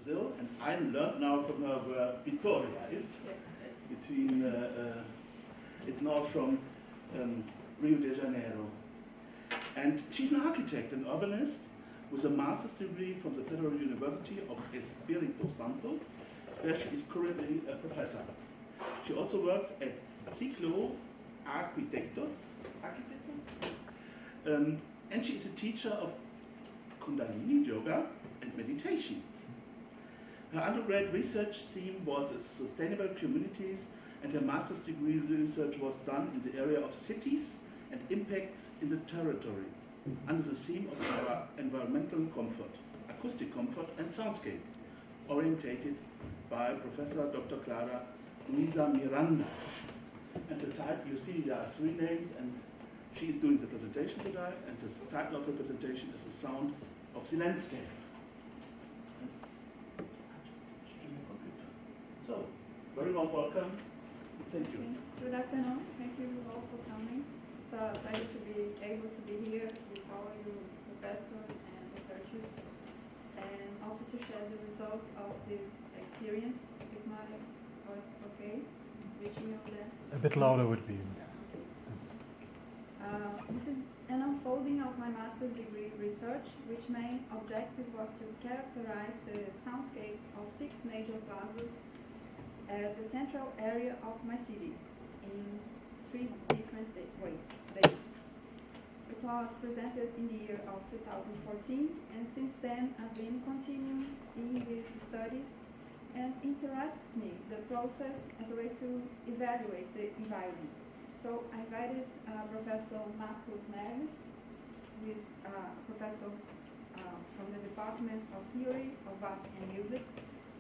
Ziel, and I learned now from her where Victoria is. It's between, it's north from Rio de Janeiro. And she's an architect and urbanist with a master's degree from the Federal University of Espírito Santo, where she is currently a professor. She also works at Ciclo Arquitectos, and she is a teacher of Kundalini Yoga and meditation. Her undergrad research theme was sustainable communities, and her master's degree research was done in the area of cities and impacts in the territory, under the theme of environmental comfort, acoustic comfort, and soundscape, orientated by Professor Dr. Clara Luisa Miranda. And the title, you see there are three names, and she is doing the presentation today, and the title of the presentation is The Sound of the Landscape. So, very warm welcome. Thank you. Good afternoon. Thank you all for coming. It's a pleasure to be able to be here with all you professors and researchers, and also to share the result of this experience. Is my voice okay? Reaching you there? A bit louder would be. This is an unfolding of my master's degree research, which main objective was to characterize the soundscape of 6 major plazas at the central area of my city in 3 different ways. It was presented in the year of 2014, and since then I've been continuing in these studies, and interests me the process as a way to evaluate the environment. So I invited Professor Marcos Neves, who is a professor from the Department of Theory of Art and Music,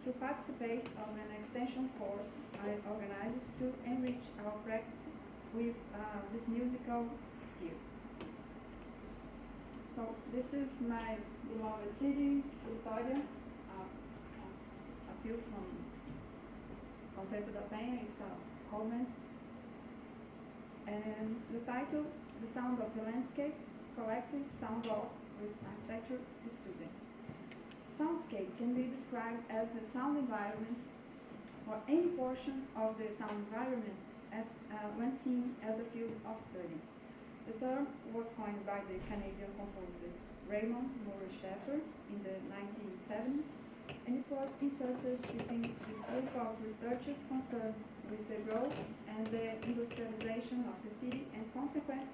to participate on an extension course I organized to enrich our practice with this musical skill. So this is my beloved city, Vitória, a view from Concerto da Penha. It's a convent. And the title, The Sound of the Landscape, Collective Sound Walk with Architecture Students. Soundscape can be described as the sound environment or any portion of the sound environment as when seen as a field of studies. The term was coined by the Canadian composer Raymond Moore Sheffer in the 1970s, and it was inserted within this group of researchers concerned with the growth and the industrialization of the city and consequent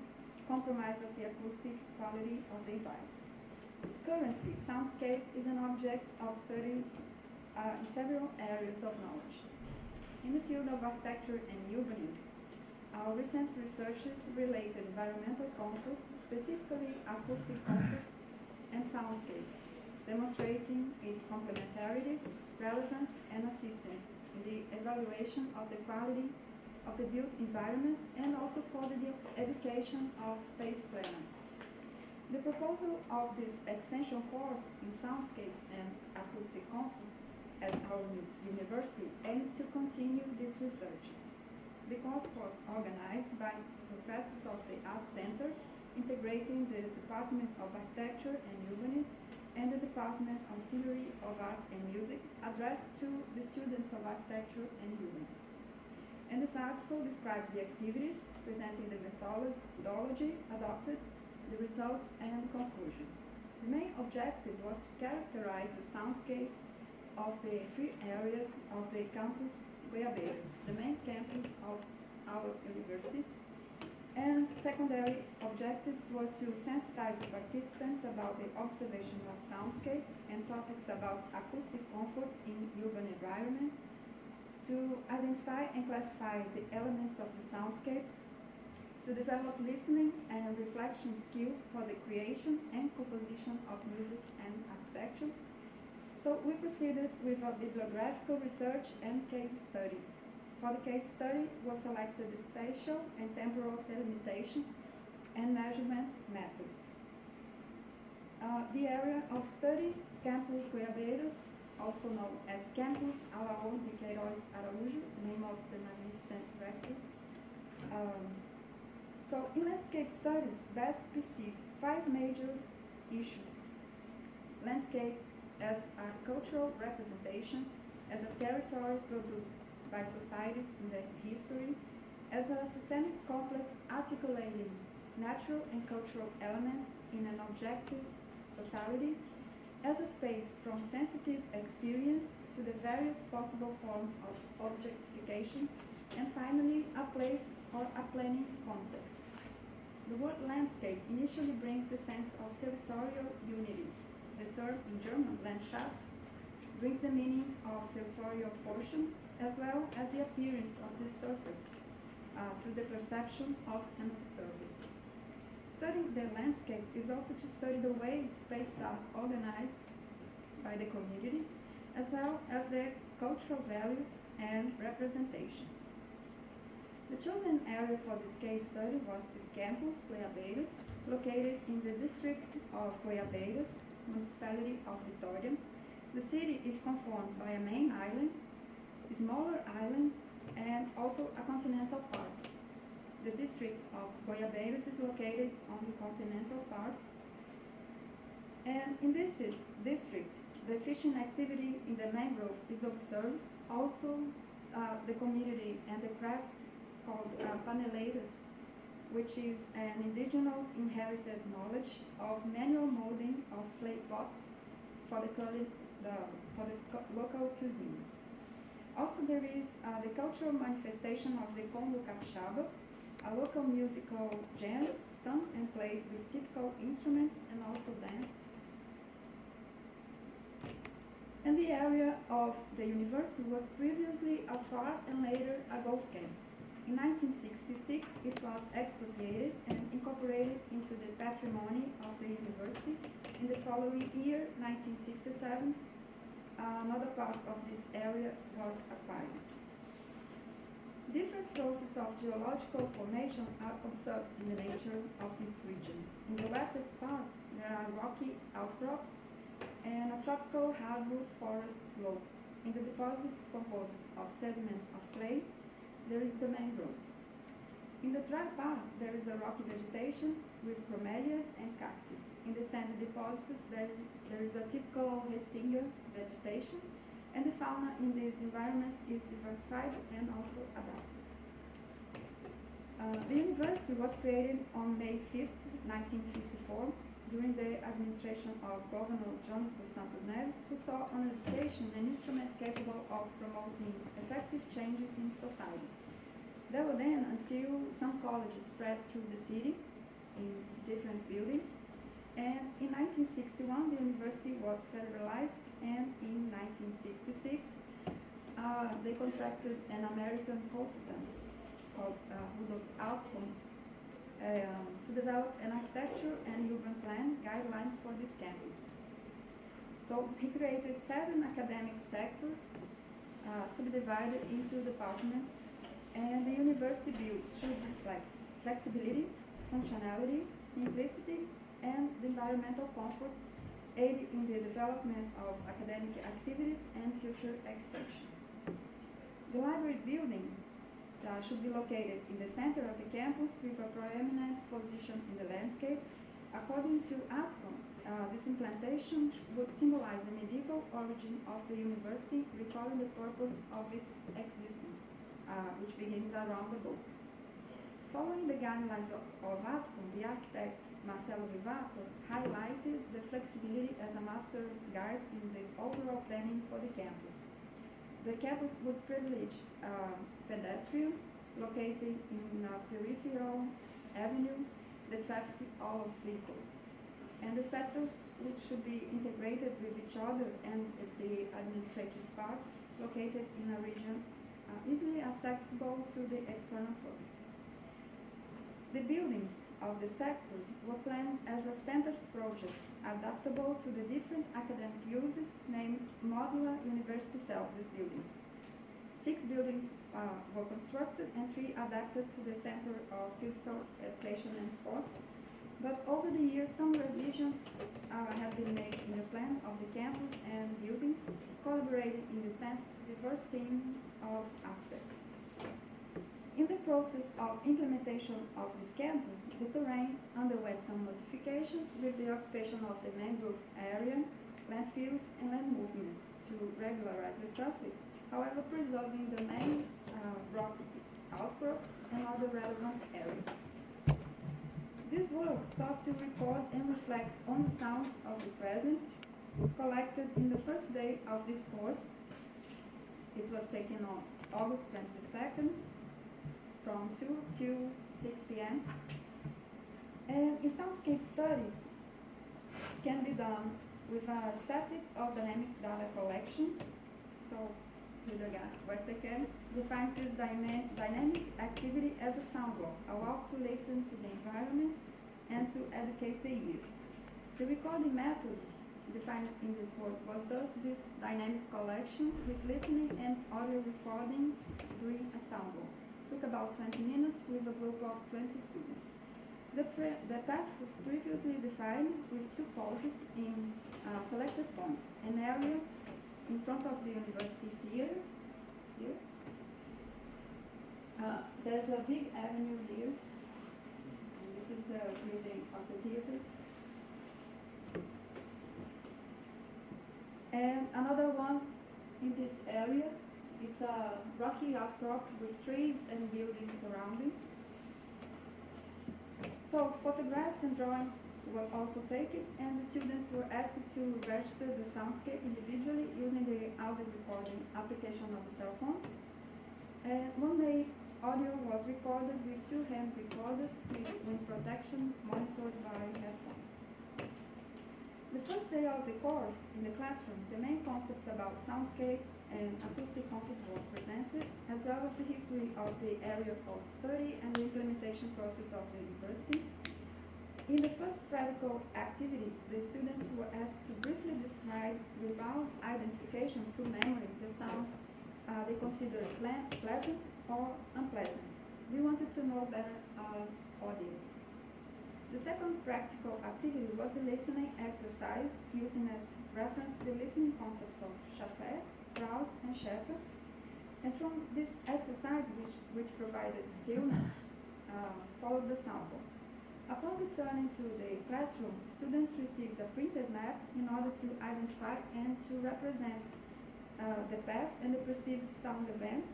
compromise of the acoustic quality of the environment. Currently, soundscape is an object of studies in several areas of knowledge. In the field of architecture and urbanism, our recent researches related environmental comfort, specifically acoustic comfort and soundscape, demonstrating its complementarities, relevance, and assistance in the evaluation of the quality of the built environment and also for the education of space planners. The proposal of this extension course in soundscapes and acoustic comfort at our university aimed to continue these researches. The course was organized by professors of the Art Center, integrating the Department of Architecture and Urbanism and the Department of Theory of Art and Music, addressed to the students of architecture and urbanism. And this article describes the activities, presenting the methodology adopted, the results and conclusions. The main objective was to characterize the soundscape of the 3 areas of the campus Goiabeiras, the main campus of our university. And secondary objectives were to sensitize the participants about the observation of soundscapes and topics about acoustic comfort in urban environments, to identify and classify the elements of the soundscape, to develop listening and reflection skills for the creation and composition of music and architecture. So we proceeded with a bibliographical research and case study. For the case study was selected the spatial and temporal delimitation and measurement methods. The area of study, Campus Goiabeiras, also known as Campus Alaor de Queiroz Araújo, name of the magnificent rector. So in landscape studies, best perceives 5 major issues: landscape as a cultural representation, as a territory produced by societies in their history, as a systemic complex articulating natural and cultural elements in an objective totality, as a space from sensitive experience to the various possible forms of objectification, and finally, a place or a planning context. The word landscape initially brings the sense of territorial unity. The term in German, Landschaft, brings the meaning of territorial portion as well as the appearance of this surface through the perception of an observer. Studying the landscape is also to study the way spaces are organized by the community, as well as their cultural values and representations. The chosen area for this case study was this campus, Goiabeiras, located in the district of Goiabeiras, municipality of Vitória. The city is conformed by a main island, smaller islands, and also a continental part. The district of Goiabeiras is located on the continental part. And in this district, the fishing activity in the mangrove is observed. Also, the community and the craft called paneleiras, which is an indigenous inherited knowledge of manual molding of clay pots for the local cuisine. Also, there is the cultural manifestation of the Congo Capixaba, a local musical jam sung and played with typical instruments and also danced. And the area of the university was previously a farm and later a golf camp. In 1966, it was expropriated and incorporated into the patrimony of the university. In the following year, 1967, another part of this area was acquired. Different processes of geological formation are observed in the nature of this region. In the wettest part, there are rocky outcrops and a tropical hardwood forest slope. In the deposits composed of sediments of clay, there is the mangrove. In the dry part, there is a rocky vegetation with bromeliads and cacti. In the sandy deposits, there is a typical Restinga vegetation, and the fauna in these environments is diversified and also adapted. The university was created on May 5, 1954, during the administration of Governor Jonas dos Santos Neves, who saw on education an instrument capable of promoting effective changes in society. There were then until some colleges spread through the city in different buildings, and in 1961 the university was federalized, and in 1966 they contracted an American consultant called Rudolf Altmann to develop an architecture and urban plan guidelines for this campus. So he created 7 academic sectors subdivided into departments, and the university build should reflect flexibility, functionality, simplicity, and the environmental comfort, aid in the development of academic activities and future expansion. The library building should be located in the center of the campus with a prominent position in the landscape. According to Altmann, this implantation would symbolize the medieval origin of the university, recalling the purpose of its existence, which begins around the book. Following the guidelines of Altmann, the architect Marcelo Vivaco highlighted the flexibility as a master guide in the overall planning for the campus. The campus would privilege pedestrians located in a peripheral avenue that traffic all of vehicles, and the sectors which should be integrated with each other, and the administrative part located in a region easily accessible to the external public. The buildings of the sectors were planned as a standard project adaptable to the different academic uses, named Modular University Service Building. 6 buildings were constructed and 3 adapted to the Center of Physical Education and Sports. But over the years, some revisions have been made in the plan of the campus and buildings, collaborating in the diverse team of architects. In the process of implementation of this campus, the terrain underwent some modifications with the occupation of the mangrove area, landfills, and land movements to regularize the surface, however preserving the main rock outcrops and other relevant areas. This work sought to record and reflect on the sounds of the present, collected in the first day of this course. It was taken on August 22nd from 2 to 6 p.m. And in soundscape studies can be done with a static or dynamic data collections. So Hildegard Westerkamp defines this dynamic activity as a sound walk, a walk to listen to the environment and to educate the ears. The recording method defined in this work was thus this dynamic collection with listening and audio recordings during a sound walk. It took about 20 minutes with a group of 20 students. The path was previously defined with two pauses in selected points, an area in front of the university theater. Here. There's a big avenue here, and this is the building of the theater. And another one in this area, it's a rocky outcrop with trees and buildings surrounding. So photographs and drawings were also taken, and the students were asked to register the soundscape individually using the audio recording application of the cell phone. And one day, audio was recorded with two hand recorders with wind protection monitored by headphones. The first day of the course, in the classroom, the main concepts about soundscapes and acoustic config were presented, as well as the history of the area of study and the implementation process of the university. In the first practical activity, the students were asked to briefly describe, without identification through memory, the sounds they considered pleasant or unpleasant. We wanted to know better our audience. The second practical activity was the listening exercise, using as reference the listening concepts of Schaffer, Krauss, and Schaeffer. And from this exercise, which provided stillness, followed the sample. Upon returning to the classroom, students received a printed map in order to identify and to represent the path and the perceived sound events.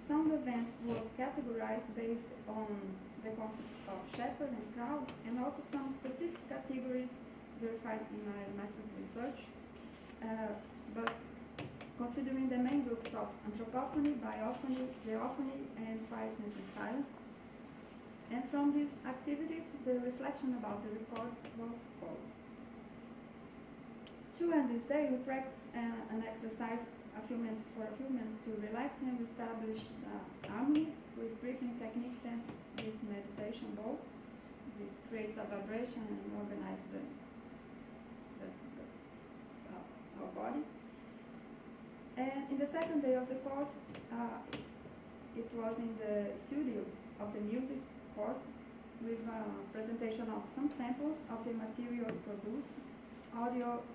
The sound events were categorized based on the concepts of Schaeffer and Krauss, and also some specific categories verified in my master's research, but considering the main groups of anthropophony, biophony, theophony, and quietness and silence. And from these activities, the reflection about the records was followed. To end this day, we practiced an exercise for a few minutes to relax and establish harmony with breathing techniques and this meditation bowl. This creates a vibration and organizes our body. And in the second day of the course, it was in the studio of the music course with a presentation of some samples of the materials produced,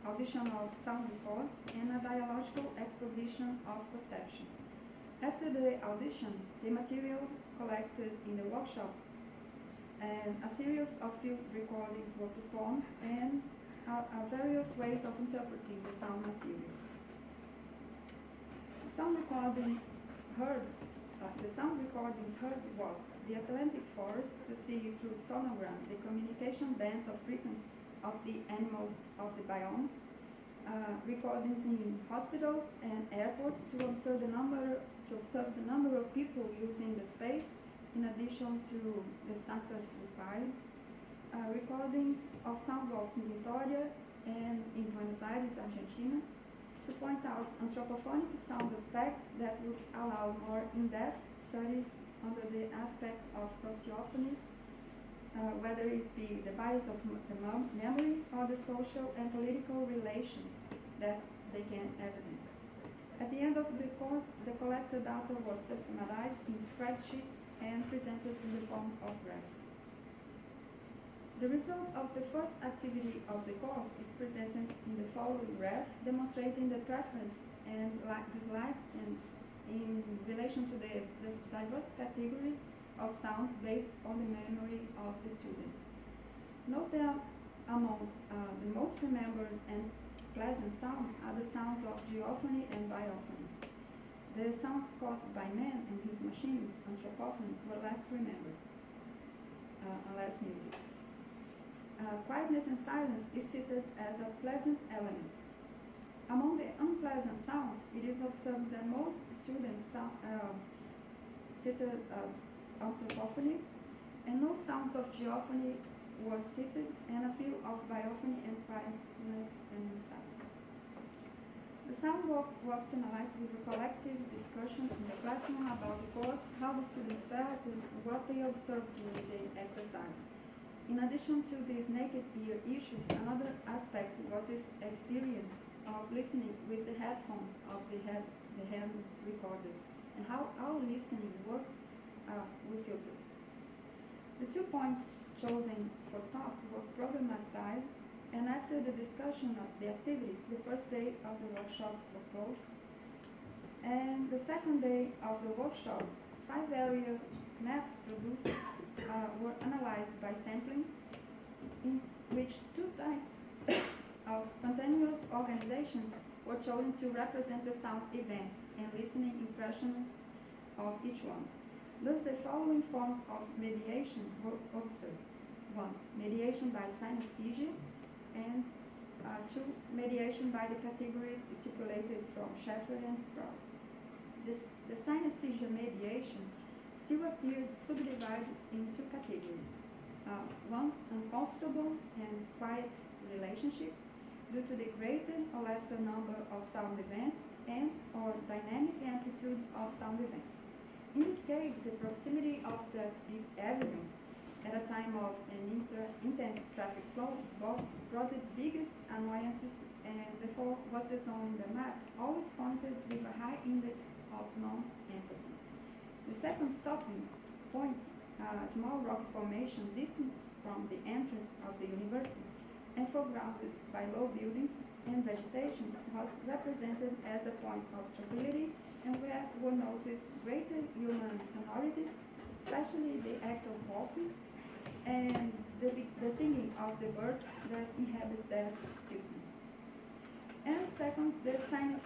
audition of sound records, and a dialogical exposition of perceptions. After the audition, the material collected in the workshop and a series of field recordings were performed, and various ways of interpreting the sound material. The sound recordings heard was the Atlantic forest to see through sonogram the communication bands of frequency of the animals of the biome, recordings in hospitals and airports to observe the number of people using the space, in addition to the standards required, recordings of sound walks in Vitoria and in Buenos Aires, Argentina, to point out anthropophonic sound aspects that would allow more in-depth studies under the aspect of sociophony, whether it be the bias of the memory or the social and political relations that they can evidence. At the end of the course, the collected data was systematized in spreadsheets and presented in the form of graphs. The result of the first activity of the course is presented in the following graphs, demonstrating the preference and dislikes in relation to the diverse categories of sounds based on the memory of the students. Note that among the most remembered and pleasant sounds are the sounds of geophony and biophony. The sounds caused by man and his machines, anthropophony, were less remembered, less music. Quietness and silence is cited as a pleasant element. Among the unpleasant sounds, it is observed that most students cited anthropophony, and no sounds of geophony were cited, and a few of biophony and quietness and silence. The sound walk was finalized with a collective discussion in the classroom about the course, how the students felt, and what they observed during the exercise. In addition to these naked ear issues, another aspect was this experience of listening with the headphones of the hand recorders, and how our listening works with filters. The 2 points chosen for stops were problematized, and after the discussion of the activities, the first day of the workshop was closed. And the second day of the workshop, 5 various maps produced were analyzed by sampling, in which 2 types of spontaneous organization were chosen to represent the sound events and listening impressions of each one. Thus, the following forms of mediation were observed. 1. Mediation by synesthesia, and 2. Mediation by the categories stipulated from Schaeffer and Krauss. The synesthesia mediation still appeared subdivided in 2 categories. 1. Uncomfortable and quiet relationship due to the greater or lesser number of sound events and or dynamic amplitude of sound events. In this case, the proximity of that evidence at a time of an intense traffic flow brought the biggest annoyances, and therefore was the zone in the map always pointed with a high index of non-empathy. The second stopping point, a small rock formation distance from the entrance of the university and foregrounded by low buildings and vegetation, was represented as a point of tranquility, and where were noticed greater human sonorities, especially the act of walking and the singing of the birds that inhabit that system. And second, the second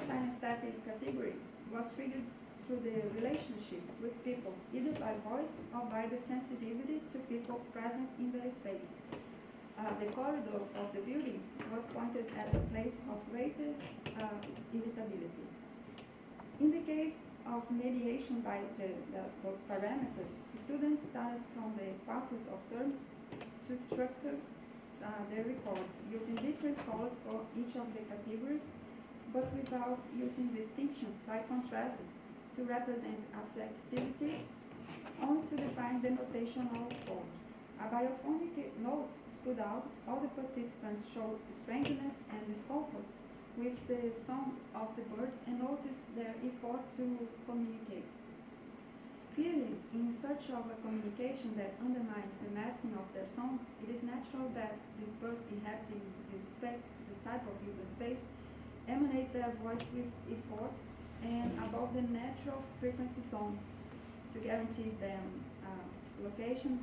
synesthetic category was triggered through the relationship with people, either by voice or by the sensitivity to people present in the spaces. The corridor of the buildings was pointed as a place of greater irritability. In the case of mediation by those parameters, students started from the quartet of terms to structure their reports using different colors for each of the categories, but without using distinctions by contrast to represent affectivity, only to define the notational form. A biophonic note stood out. All the participants showed strangeness and discomfort with the song of the birds and noticed their effort to communicate. Clearly, in search of a communication that undermines the masking of their songs, it is natural that these birds inhabiting this type of urban space emanate their voice with effort and above the natural frequency zones to guarantee them location,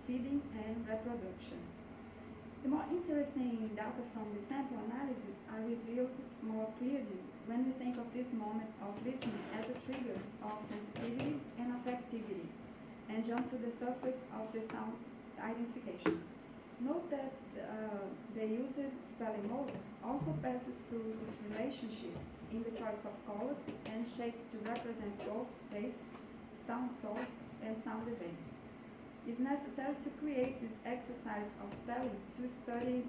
feeding, and reproduction. The more interesting data from the sample analysis are revealed more clearly when we think of this moment of listening as a trigger of sensitivity and affectivity, and jump to the surface of the sound identification. Note that the used spelling mode also passes through this relationship in the choice of colors and shapes to represent both space, sound source, and sound events. It's necessary to create this exercise of spelling to study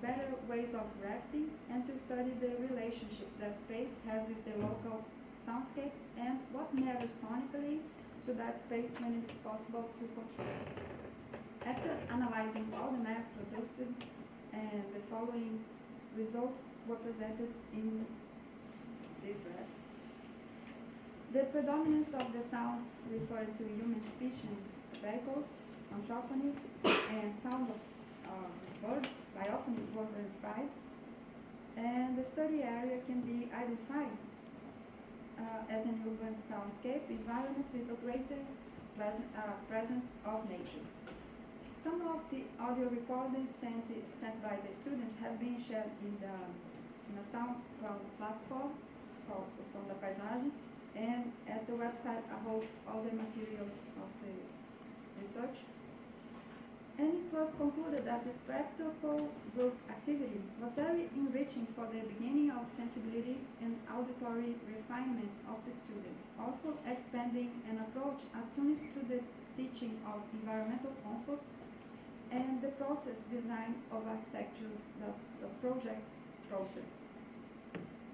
better ways of grafting and to study the relationships that space has with the local soundscape and what matters sonically to that space when it is possible to control. After analyzing all the math produced, and the following results were presented in this graph. The predominance of the sounds referring to human speech and vehicles, anthropophony, and sound of birds, biophony, were verified, and the study area can be identified as an urban soundscape environment with a greater presence of nature. Some of the audio recordings sent by the students have been shared in a SoundCloud platform called O Som da Paisagem, and at the website I host all the materials of the research. And it was concluded that this practical group activity was very enriching for the beginning of sensibility and auditory refinement of the students, also expanding an approach attuned to the teaching of environmental comfort and the process design of architecture, the project process.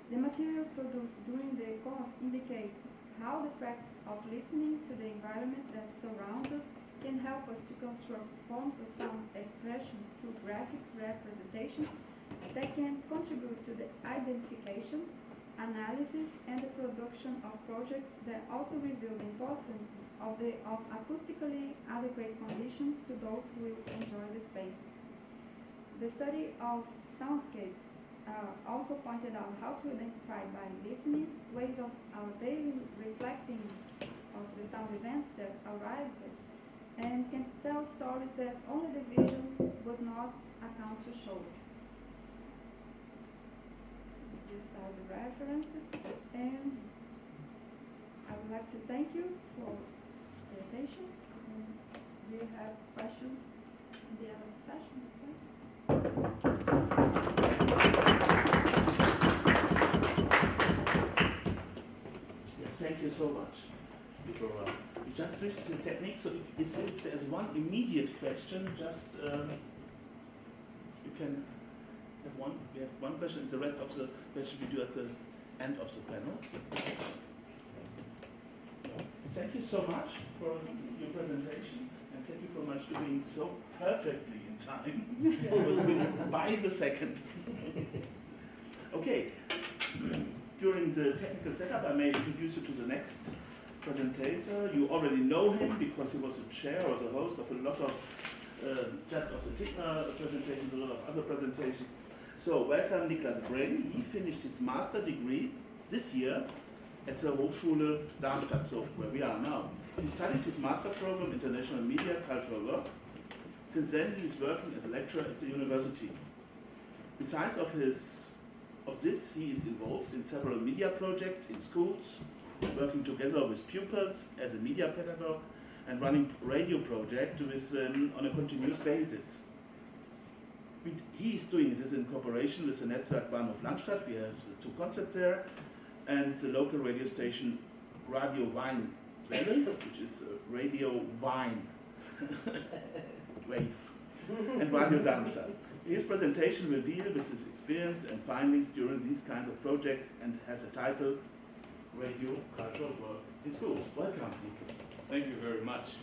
The materials produced during the course indicates how the practice of listening to the environment that surrounds us can help us to construct forms of sound expressions through graphic representation that can contribute to the identification, analysis, and the production of projects that also reveal the importance of acoustically adequate conditions to those who will enjoy the spaces. The study of soundscapes also pointed out how to identify by listening ways of our daily reflecting of the sound events that arrive us, and can tell stories that only the vision would not account to show us. These are the references, and I would like to thank you for the attention. And do you have questions at the end of the session? Yes, thank you so much. We just switched to the technique, so if there's one immediate question, just you can have one. We have one question, and the rest of the question we do at the end of the panel. Thank you so much for your presentation, and thank you so much for doing so perfectly in time. By the second. Okay. During the technical setup, I may introduce you to the next presentator. You already know him because he was the chair or the host of a lot of just of the TIGNA presentations, a lot of other presentations. So welcome Niklas Breng. He finished his master degree this year at the Hochschule Darmstadt, so where we are now. He studied his master program, International Media, Cultural Work. Since then, he is working as a lecturer at the university. Besides of this, he is involved in several media projects in schools, working together with pupils as a media pedagogue, and running radio project with on a continuous basis. He is doing this in cooperation with the Netzwerk Bahnhof Landstadt. We have the two concepts there, and the local radio station Radio Wien Welle, which is Radio Wien Wave, and Radio Darmstadt. His presentation will deal with his experience and findings during these kinds of projects and has a title, Radio Cultural Work in School. Welcome, Niklas. Thank you very much.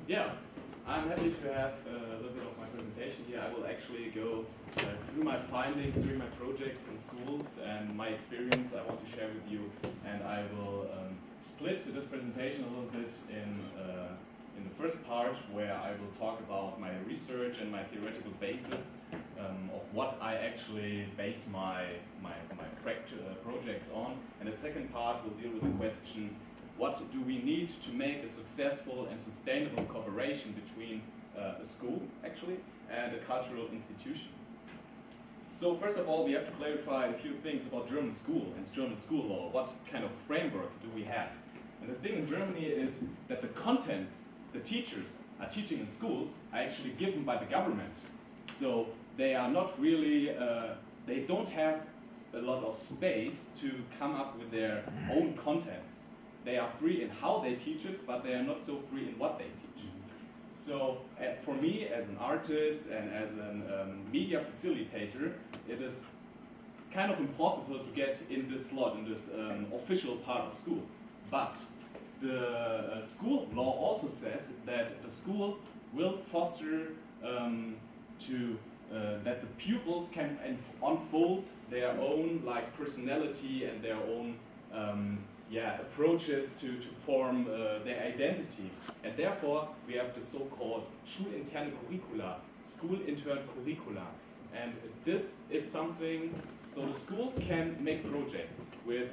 Yeah, I'm happy to have a little bit of my presentation here. I will actually go through my findings, through my projects in schools and my experience I want to share with you. And I will split this presentation a little bit in the first part, where I will talk about my research and my theoretical basis of what I actually base my projects on. And the second part will deal with the question, what do we need to make a successful and sustainable cooperation between a school, actually, and a cultural institution. So first of all, we have to clarify a few things about German school and German school law. What kind of framework do we have? And the thing in Germany is that the contents the teachers are teaching in schools are actually given by the government. So they are not really, they don't have a lot of space to come up with their own contents. They are free in how they teach it, but they are not so free in what they teach. So for me, as an artist and as a media facilitator, it is kind of impossible to get in this slot, in this official part of school. But the school law also says that the school will foster that the pupils can unfold their own personality and their own approaches to form their identity. And therefore we have the so-called schulinterne curricula, school-intern curricula. And this is something, so the school can make projects with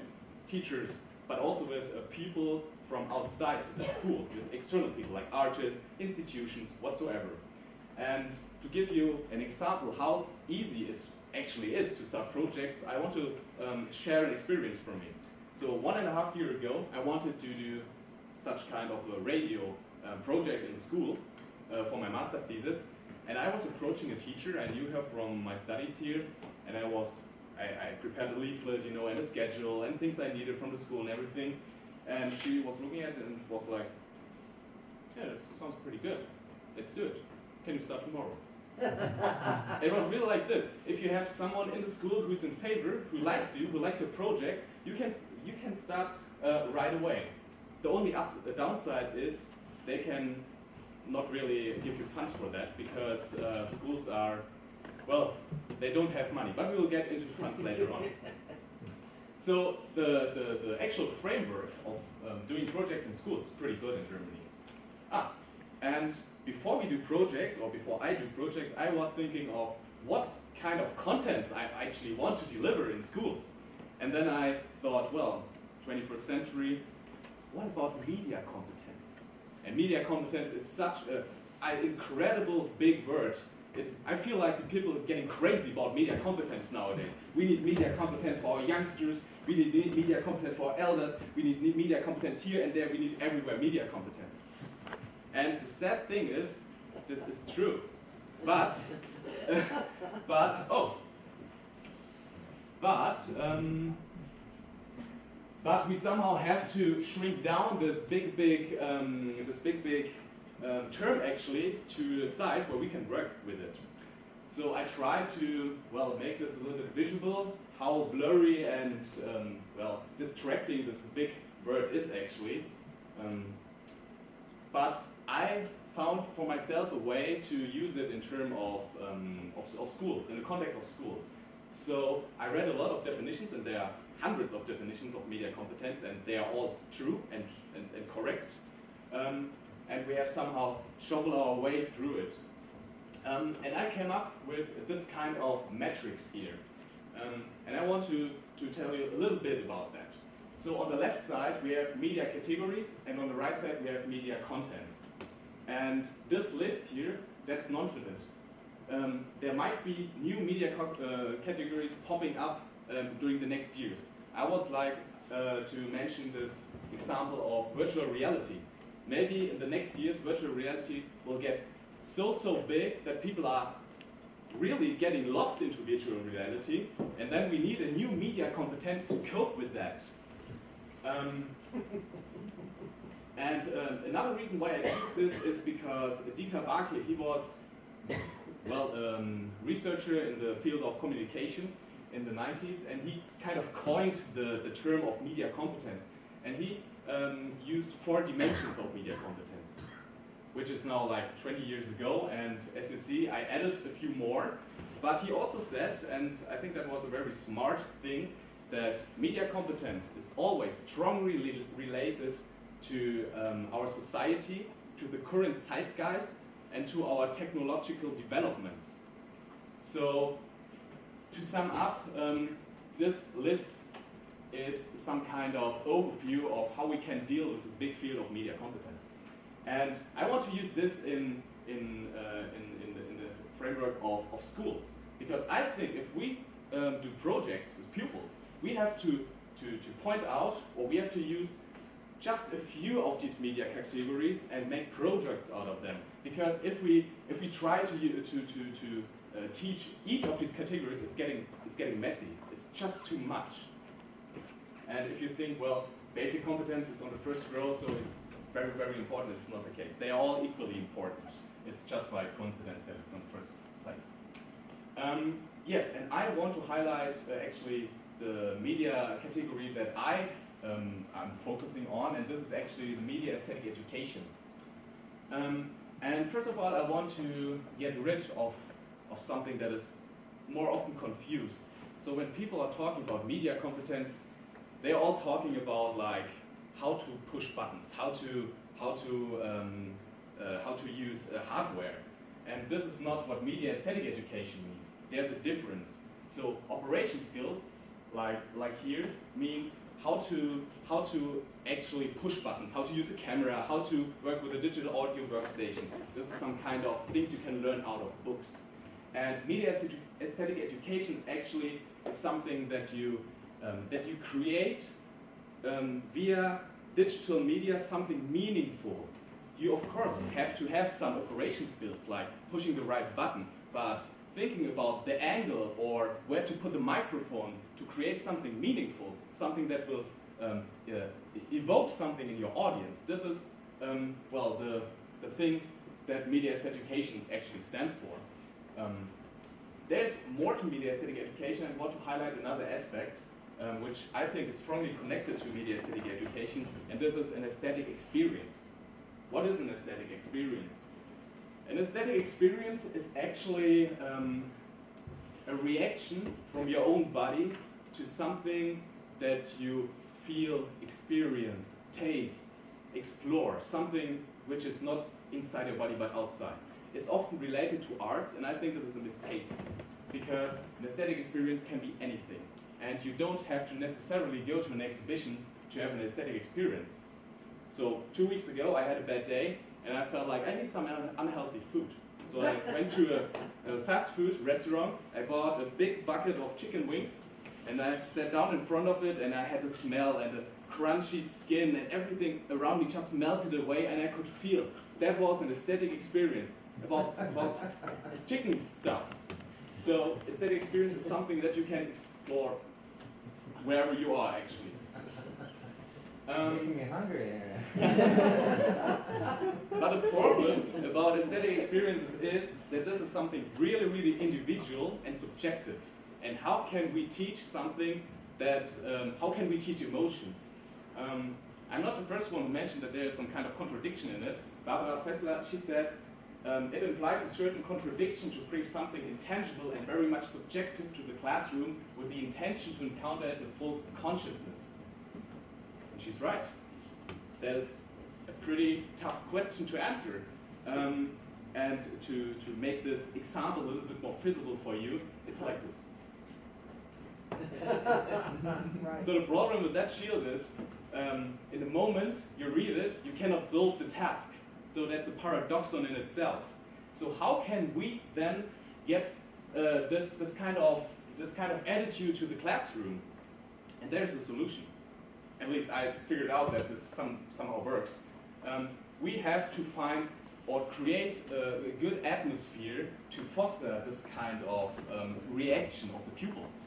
teachers but also with people from outside the school, with external people like artists, institutions, whatsoever. And to give you an example how easy it actually is to start projects, I want to share an experience from me. So 1.5 years ago, I wanted to do such kind of a radio project in school for my master thesis, and I was approaching a teacher. I knew her from my studies here, and I prepared a leaflet, you know, and a schedule and things I needed from the school and everything. And she was looking at it and was like, "Yeah, this sounds pretty good. Let's do it. Can you start tomorrow?" It was really like this. If you have someone in the school who's in favor, who likes you, who likes your project, you can start right away. The only downside is they can not really give you funds for that, because schools are, well, they don't have money. But we will get into funds later on. So the actual framework of doing projects in schools is pretty good in Germany. And before we do projects, or before I do projects, I was thinking of what kind of contents I actually want to deliver in schools. And then I thought, well, 21st century, what about media competence? And media competence is such an incredible big word. I feel like the people are getting crazy about media competence nowadays. We need media competence for our youngsters, we need media competence for our elders, we need media competence here and there, we need everywhere media competence. And the sad thing is, this is true. But we somehow have to shrink down this big term actually to a size where we can work with it. So I try to, well, make this a little bit visible, how blurry and distracting this big word is actually. But I found for myself a way to use it in terms of schools, in the context of schools. So I read a lot of definitions, and there are hundreds of definitions of media competence, and they are all true and correct. And we have somehow shoveled our way through it. And I came up with this kind of metrics here. And I want to tell you a little bit about that. So on the left side we have media categories, and on the right side we have media contents. And this list here, that's non-finite. There might be new media categories popping up during the next years. I would like to mention this example of virtual reality. Maybe in the next years virtual reality will get so big that people are really getting lost into virtual reality, and then we need a new media competence to cope with that. Another reason why I choose this is because Dieburg, he was, well, researcher in the field of communication in the 90s, and he kind of coined the term of media competence. And he used 4 dimensions of media competence, which is now like 20 years ago. And as you see, I added a few more. But he also said, and I think that was a very smart thing, that media competence is always strongly related to our society, to the current zeitgeist, and to our technological developments. So, to sum up, this list is some kind of overview of how we can deal with the big field of media competence. And I want to use this in the framework of schools, because I think if we do projects with pupils, we have to point out, or we have to use just a few of these media categories and make projects out of them. Because if we try to teach each of these categories, it's getting messy. It's just too much. And if you think, well, basic competence is on the first row, so it's very, very important, it's not the case. They are all equally important. It's just by coincidence that it's on the first place. Yes, and I want to highlight actually the media category that I'm focusing on, and this is actually the media aesthetic education. And first of all, I want to get rid of something that is more often confused. So when people are talking about media competence, they're all talking about like how to push buttons, how to use hardware, and this is not what media aesthetic education means. There's a difference. So operation skills, like here, means how to actually push buttons, how to use a camera, how to work with a digital audio workstation. This is some kind of things you can learn out of books. And media aesthetic education actually is something that you create via digital media, something meaningful. You of course have to have some operation skills like pushing the right button, but thinking about the angle or where to put the microphone to create something meaningful, something that will evoke something in your audience. This is, well, the thing that media aesthetic education actually stands for. There's more to media aesthetic education. I want to highlight another aspect, which I think is strongly connected to media aesthetic education, and this is an aesthetic experience. What is an aesthetic experience? An aesthetic experience is actually a reaction from your own body to something that you feel, experience, taste, explore, something which is not inside your body but outside. It's often related to arts, and I think this is a mistake, because an aesthetic experience can be anything, and you don't have to necessarily go to an exhibition to have an aesthetic experience. So 2 weeks ago I had a bad day, and I felt like I need some unhealthy food. So I went to a fast food restaurant, I bought a big bucket of chicken wings, and I sat down in front of it, and I had the smell and the crunchy skin, and everything around me just melted away, and I could feel. That was an aesthetic experience about chicken stuff. So aesthetic experience is something that you can explore wherever you are, actually. Making me hungry. But the problem about aesthetic experiences is that this is something really, really individual and subjective. And how can we teach something that, how can we teach emotions? I'm not the first one who mentioned that there is some kind of contradiction in it. Barbara Fessler, she said, it implies a certain contradiction to bring something intangible and very much subjective to the classroom with the intention to encounter it with full consciousness. And she's right. That is a pretty tough question to answer. And to make this example a little bit more visible for you, it's like this. Right. So the problem with that shield is, in the moment you read it, you cannot solve the task. So that's a paradoxon in itself. So how can we then get this kind of attitude to the classroom? And there's a solution. At least I figured out that this somehow works. We have to find or create a good atmosphere to foster this kind of reaction of the pupils.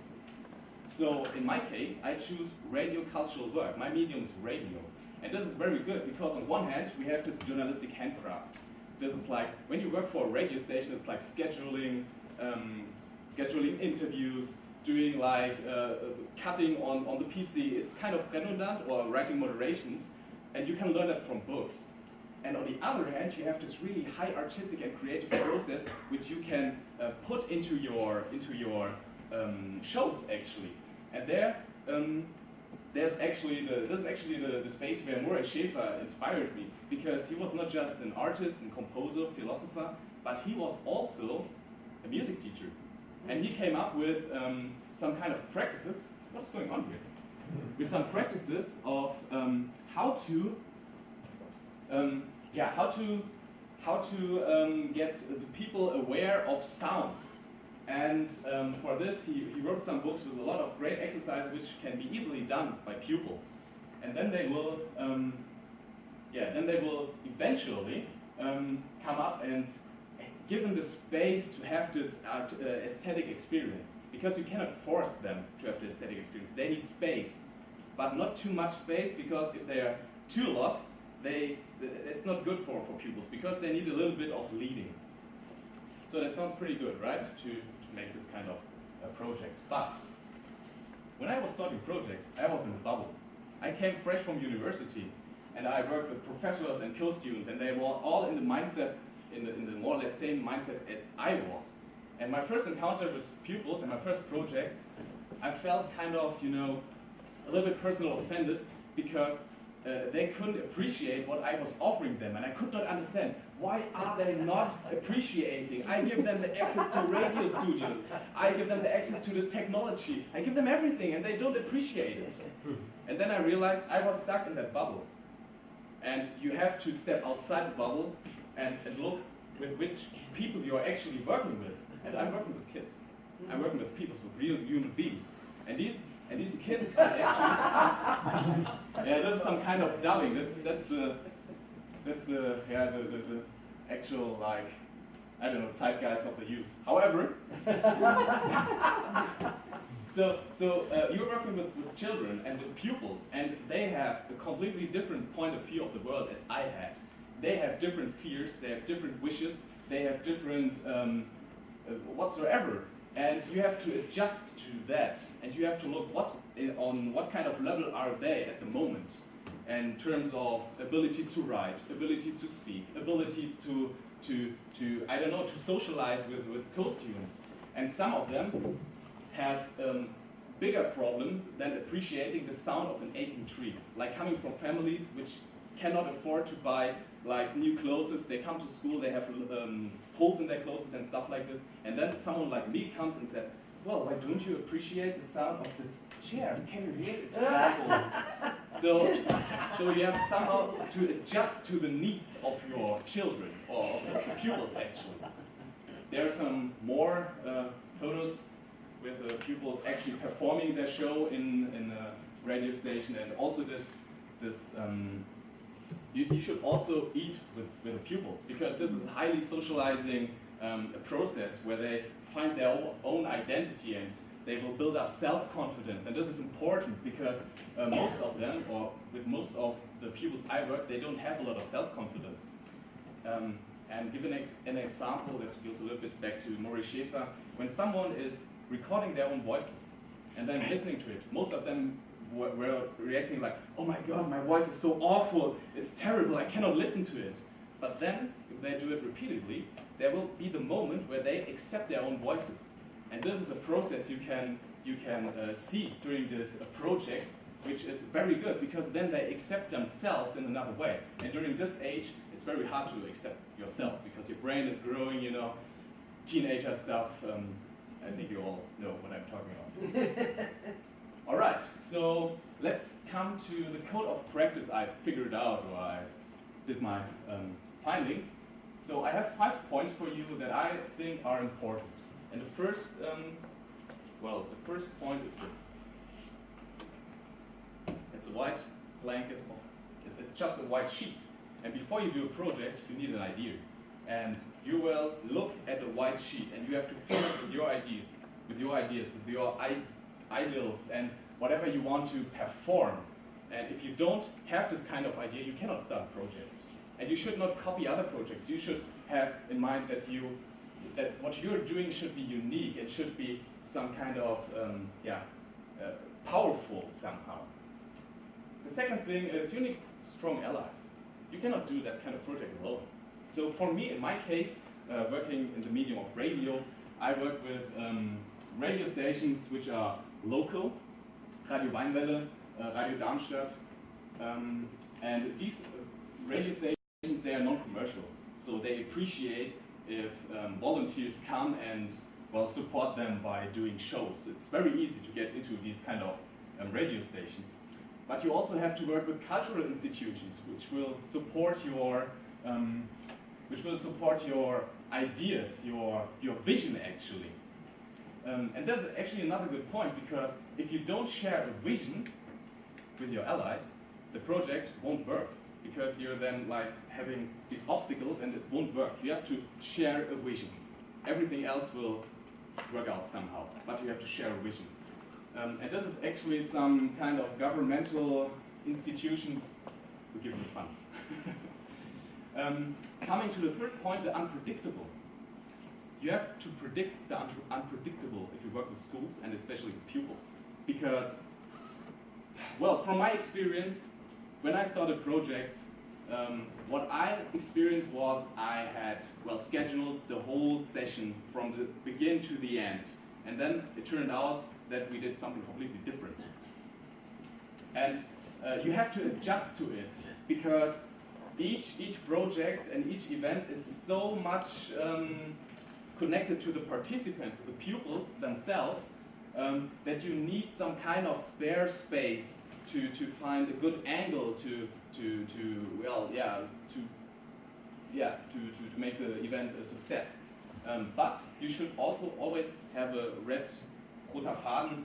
So in my case, I choose radio cultural work. My medium is radio. And this is very good because on one hand, we have this journalistic handcraft. This is like, when you work for a radio station, it's like scheduling interviews, doing like cutting on the PC. It's kind of redundant, or writing moderations, and you can learn that from books. And on the other hand, you have this really high artistic and creative process which you can put into your shows actually. And there, this is actually the space where Murray Schafer inspired me, because he was not just an artist and composer, philosopher, but he was also a music teacher. And he came up with some kind of practices. What's going on here? With some practices of how to get the people aware of sounds. And for this, he wrote some books with a lot of great exercises which can be easily done by pupils. And then they will, eventually come up and give them the space to have this aesthetic experience. Because you cannot force them to have the aesthetic experience. They need space, but not too much space, because if they are too lost, it's not good for pupils, because they need a little bit of leading. So that sounds pretty good, right? To make this kind of projects. But when I was starting projects, I was in a bubble. I came fresh from university, and I worked with professors and co-students, and they were all in the mindset, in the more or less same mindset as I was. And my first encounter with pupils and my first projects, I felt kind of, a little bit personal offended, because they couldn't appreciate what I was offering them, and I could not understand why are they not appreciating. I give them the access to radio studios, I give them the access to this technology, I give them everything, and they don't appreciate it. And then I realized I was stuck in that bubble, and you have to step outside the bubble and look with which people you are actually working with. And I'm working with kids. I'm working with people, with real human beings. And these kids are actually, yeah, this is some kind of dubbing. That's the actual, like, I don't know, zeitgeist of the youth. However, so you're working with children and with pupils, and they have a completely different point of view of the world as I had. They have different fears, they have different wishes, they have different whatsoever. And you have to adjust to that, and you have to look on what kind of level are they at the moment, in terms of abilities to write, abilities to speak, abilities to I don't know, to socialize with co-students. And some of them have bigger problems than appreciating the sound of an aching tree, like coming from families which cannot afford to buy like new clothes. They come to school, they have holes in their clothes and stuff like this, and then someone like me comes and says, well, why don't you appreciate the sound of this chair? Can you hear it? It's wonderful. So you have somehow to adjust to the needs of your children, or of your pupils actually. There are some more photos with pupils actually performing their show in a radio station, and also you should also eat with the pupils, because this is a highly socializing a process where they find their own identity and they will build up self-confidence. And this is important because most of them, or with most of the pupils I work, they don't have a lot of self-confidence. And give an example that goes a little bit back to Maurice Schäfer. When someone is recording their own voices and then listening to it, most of them were reacting like, oh my god, my voice is so awful, it's terrible, I cannot listen to it. But then, if they do it repeatedly, there will be the moment where they accept their own voices. And this is a process you can see during this project, which is very good, because then they accept themselves in another way. And during this age, it's very hard to accept yourself, because your brain is growing, you know, teenager stuff. I think you all know what I'm talking about. All right, so let's come to the code of practice I figured out, or I did my findings. So I have 5 points for you that I think are important. And the first point is this. It's a white blanket, it's just a white sheet. And before you do a project, you need an idea. And you will look at the white sheet, and you have to fill it with your ideas, with your ideals, and whatever you want to perform. And if you don't have this kind of idea, you cannot start a project. And you should not copy other projects. You should have in mind that what you're doing should be unique and should be some kind of powerful somehow. The second thing is you need strong allies. You cannot do that kind of project alone. So for me, in my case, working in the medium of radio, I work with radio stations which are local, Radio Weinwelle, Radio Darmstadt, and these radio stations, they are non-commercial, so they appreciate if volunteers come and support them by doing shows. It's very easy to get into these kind of radio stations. But you also have to work with cultural institutions which will support your ideas, your vision actually. And that's actually another good point, because if you don't share a vision with your allies, the project won't work, because you're then like having these obstacles and it won't work. You have to share a vision. Everything else will work out somehow, but you have to share a vision. And this is actually some kind of governmental institutions who give you funds. Coming to the third point, the unpredictable. You have to predict the unpredictable if you work with schools, and especially with pupils. Because, well, from my experience, when I started projects, what I experienced was I had, scheduled the whole session from the beginning to the end. And then it turned out that we did something completely different. And you have to adjust to it, because each project and each event is so much connected to the participants, the pupils themselves, that you need some kind of spare space to find a good angle to make the event a success. But you should also always have a roter Faden,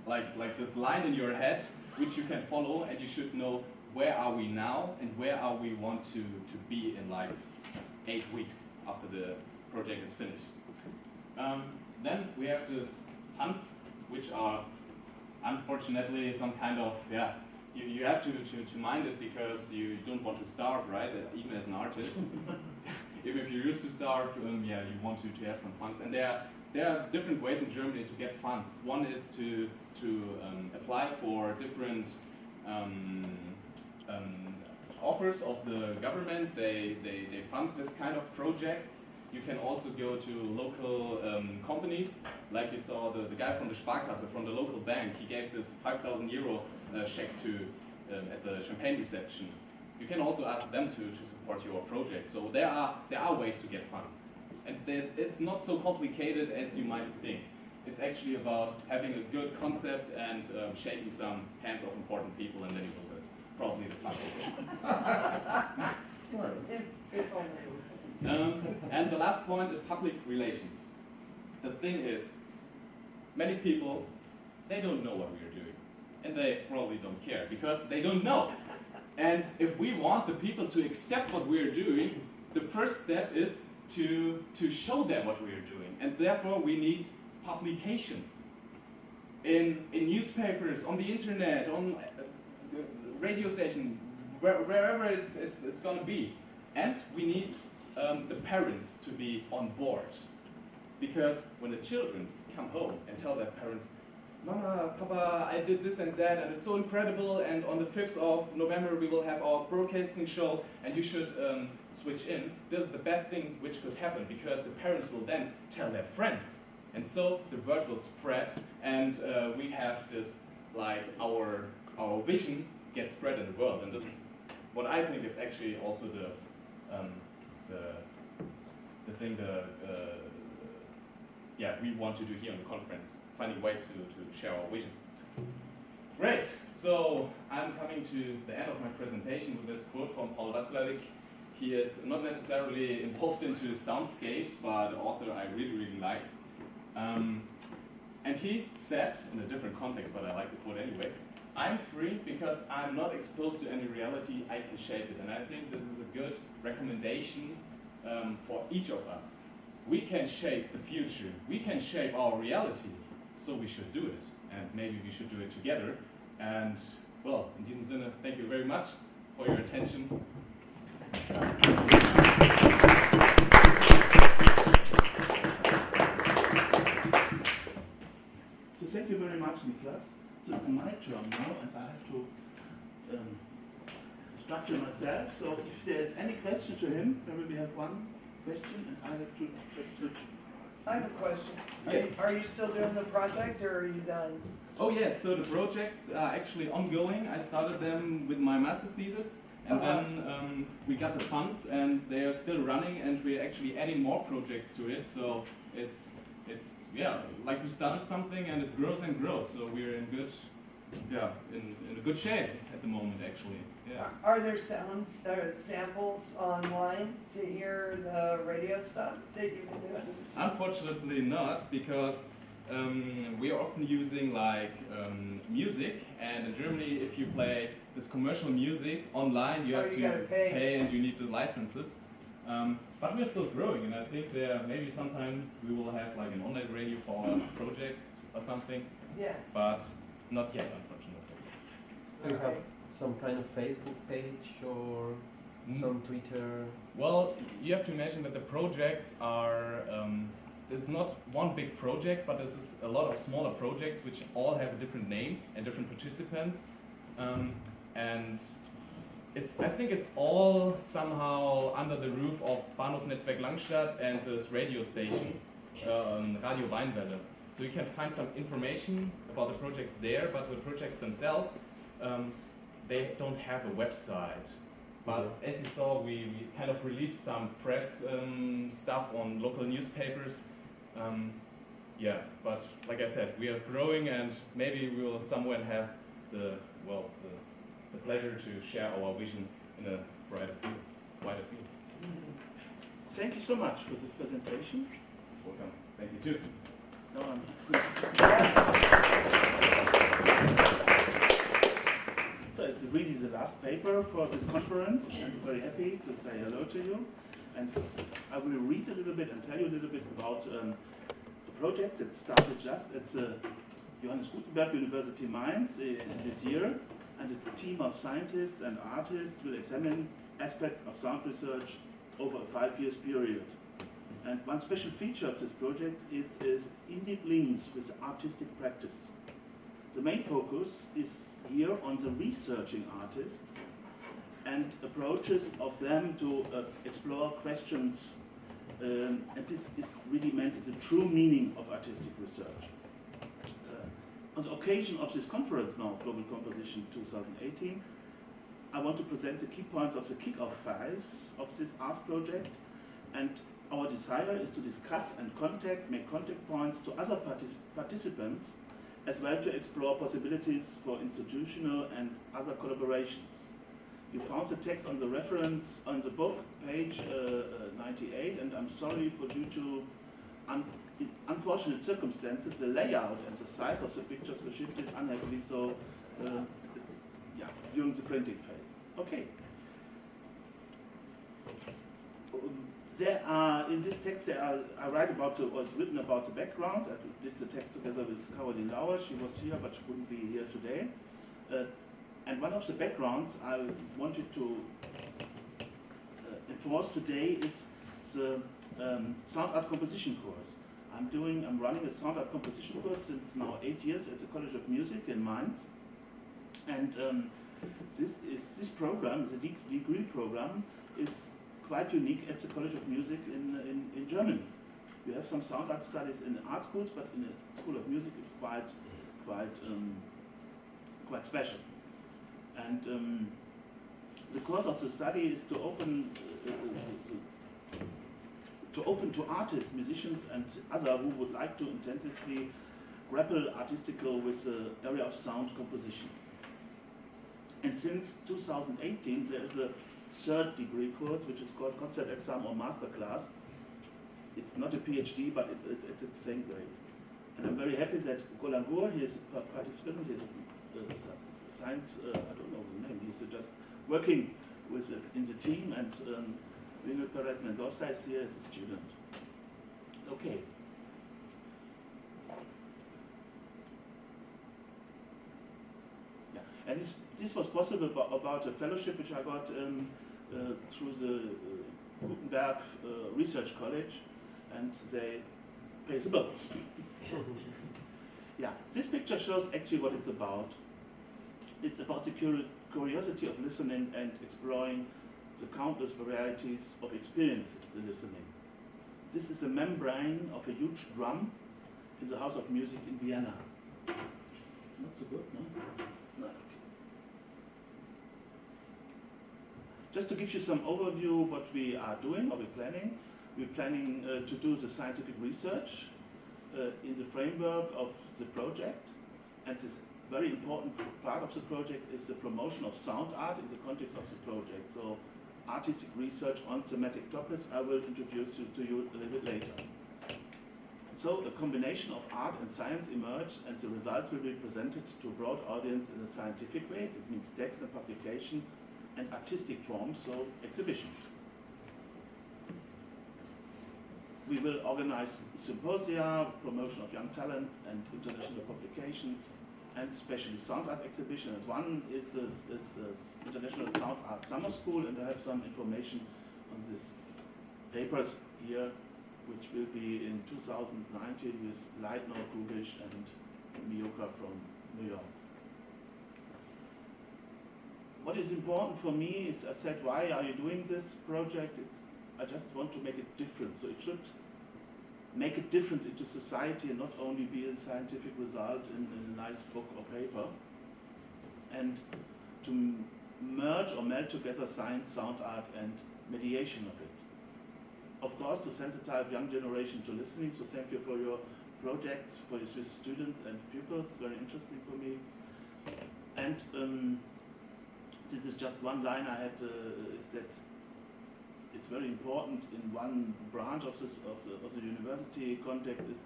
like this line in your head, which you can follow, and you should know where are we now and where are we want to be in like 8 weeks after the project is finished. Then we have these funds, which are unfortunately some kind of, you have to mind it, because you don't want to starve, right? Even as an artist. Even if you used to starve, you want to have some funds. And there are different ways in Germany to get funds. One is to apply for different offers of the government. They fund this kind of projects. You can also go to local companies, like you saw the guy from the Sparkasse, from the local bank. He gave this 5,000 euro check to at the champagne reception. You can also ask them to support your project. So there are ways to get funds, and it's not so complicated as you might think. It's actually about having a good concept and shaking some hands of important people, and then you will get probably the fund. And the last point is public relations. The thing is, many people, they don't know what we are doing, and they probably don't care because they don't know. And if we want the people to accept what we are doing, the first step is to show them what we are doing, and therefore we need publications in newspapers, on the internet, on radio station, wherever it's going to be. And we need the parents to be on board, because when the children come home and tell their parents, Mama, Papa, I did this and that, and it's so incredible, and on the 5th of November we will have our broadcasting show, and you should switch in. This is the best thing which could happen, because the parents will then tell their friends. And so the word will spread, and we have this, like, our vision gets spread in the world. And this is what I think is actually also the thing we want to do here in the conference, finding ways to share our vision. Great, so I'm coming to the end of my presentation with this quote from Paul Watzlawick. He is not necessarily involved into soundscapes, but an author I really like. And he said, in a different context, but I like the quote anyways, I'm free because I'm not exposed to any reality, I can shape it. And I think this is a good recommendation for each of us. We can shape the future, we can shape our reality, so we should do it. And maybe we should do it together. And, well, in diesem Sinne, thank you very much for your attention. So thank you very much, Niklas. So it's my turn now, and I have to structure myself. So if there's any question to him, maybe we have one question, and I have to switch. I have a question. Yes. Are you still doing the project, or are you done? Oh yes, so the projects are actually ongoing. I started them with my master's thesis, and then we got the funds, and they are still running, and we're actually adding more projects to it. So it's like we started something, and it grows and grows. So we're in good, in a good shape at the moment, actually. Yeah. Are there samples online to hear the radio stuff that you've been doing? Unfortunately not, because we are often using like music, and in Germany if you play this commercial music online you have to pay and you need the licenses. But we're still growing, and I think maybe sometime we will have like an online radio for our projects or something. Yeah. But not yet, unfortunately. Do you have some kind of Facebook page or some Twitter? Well, you have to imagine that the projects are, it's not one big project, but this is a lot of smaller projects which all have a different name and different participants. And I think it's all somehow under the roof of Bahnhof Netzwerk Langstadt and this radio station, Radio Weinwelle. So you can find some information about the projects there, but the projects themselves, they don't have a website. But as you saw, we kind of released some press stuff on local newspapers. Yeah, but like I said, we are growing, and maybe we will somewhere have the pleasure to share our vision in a wider field. Thank you so much for this presentation. Welcome. Thank you too. No, so it's really the last paper for this conference, and I'm very happy to say hello to you. And I will read a little bit and tell you a little bit about the project that started just at the Johannes Gutenberg University Mainz this year, and a team of scientists and artists will examine aspects of sound research over a 5 year period. And one special feature of this project is in-deep links with artistic practice. The main focus is here on the researching artists and approaches of them to explore questions, and this is really meant in the true meaning of artistic research. On the occasion of this conference now, Global Composition 2018, I want to present the key points of the kick-off phase of this art project, and our desire is to discuss and make contact points to other participants, as well to explore possibilities for institutional and other collaborations. You found the text on the reference on the book, page 98, and I'm sorry for due to unfortunate circumstances, the layout and the size of the pictures were shifted unhappily, so it's during the printing phase. Okay. There are, in this text, I write about what's written about the background. I did the text together with Caroline Lauer. She was here, but she couldn't be here today. And one of the backgrounds I wanted to enforce today is the sound art composition course. I'm running a sound art composition course since now 8 years at the College of Music in Mainz. And this program, the degree program, is quite unique at the College of Music in Germany. We have some sound art studies in art schools, but in the School of Music it's quite special. And the course of the study is to open to artists, musicians, and others who would like to intensively grapple artistically with the area of sound composition. And since 2018, there is a third degree course, which is called Concept Exam or Masterclass. It's not a PhD, but it's the same grade. And I'm very happy that Golangur, he is a participant, he is a science, I don't know the name, he's just working with in the team, and Miguel Perez Mendoza is here as a student. Okay. Yeah. And this was possible about a fellowship which I got through the Gutenberg Research College, and they pay the bills. Yeah, this picture shows actually what it's about. It's about the curiosity of listening and exploring the countless varieties of experience in the listening. This is a membrane of a huge drum in the House of Music in Vienna. Not so good, no? No. Okay. Just to give you some overview what we are doing, or we're planning to do the scientific research in the framework of the project, and this very important part of the project is the promotion of sound art in the context of the project. So artistic research on thematic topics I will introduce to you a little bit later. So a combination of art and science emerged, and the results will be presented to a broad audience in a scientific way. It means text and publication, and artistic forms, so exhibitions. We will organize symposia, promotion of young talents, and international publications, and especially sound art exhibition. And one is International Sound Art Summer School, and I have some information on these papers here, which will be in 2019 with Leitner, Kubisch, and Miyoka from New York. What is important for me is, I said, why are you doing this project? I just want to make a difference. So it should make a difference into society and not only be a scientific result in a nice book or paper. And to merge or meld together science, sound art, and mediation of it. Of course, to sensitize young generation to listening, so thank you for your projects, for your Swiss students and pupils, very interesting for me. And this is just one line I had, is that it's very important in one branch of the university context is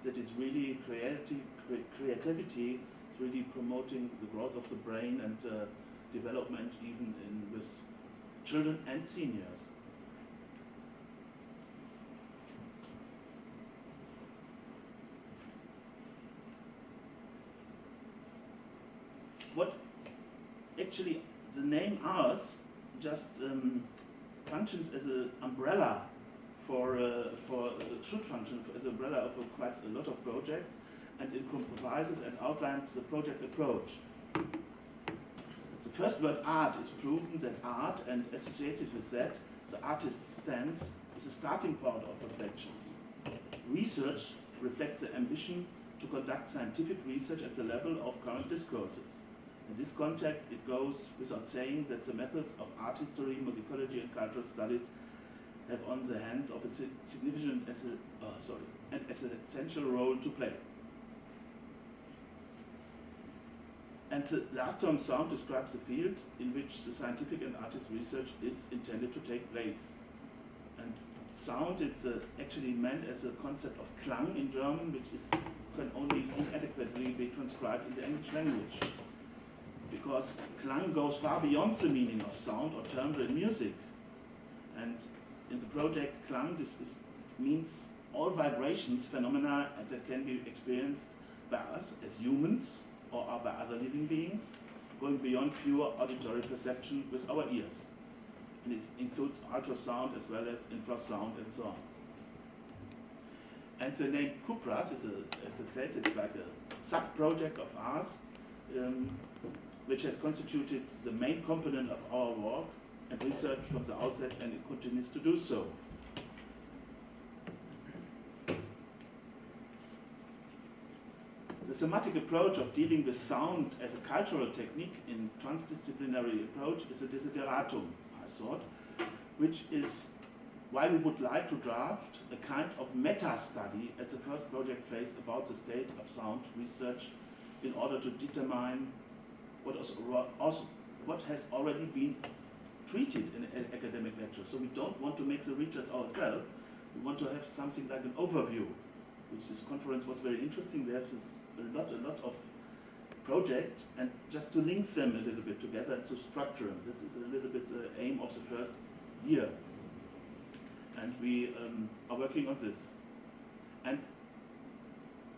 that it's really creativity is really promoting the growth of the brain and development even with children and seniors. What actually the name ours just functions as an umbrella should function as an umbrella of quite a lot of projects, and it comprises and outlines the project approach. The first word art is proven that art, and associated with that, the artist's stance, is a starting point of reflections. Research reflects the ambition to conduct scientific research at the level of current discourses. In this context, it goes without saying that the methods of art history, musicology, and cultural studies have on the hands of a significant and as an essential role to play. And the last term sound describes the field in which the scientific and artist research is intended to take place. And sound, it's actually meant as a concept of Klang in German, which can only inadequately be transcribed in the English language. Because Klang goes far beyond the meaning of sound or timbre in music. And in the project, Klang means all vibrations, phenomena that can be experienced by us as humans or by other living beings, going beyond pure auditory perception with our ears. And it includes ultrasound as well as infrasound and so on. And the name Cupras is, as I said, it's like a sub-project of ours, which has constituted the main component of our work and research from the outset, and it continues to do so. The thematic approach of dealing with sound as a cultural technique in transdisciplinary approach is a desideratum, I thought, which is why we would like to draft a kind of meta-study at the first project phase about the state of sound research in order to determine what has already been treated in an academic lecture. So we don't want to make the research ourselves. We want to have something like an overview, which this conference was very interesting. We have a lot of projects, and just to link them a little bit together and to structure them. This is a little bit the aim of the first year. And we are working on this. And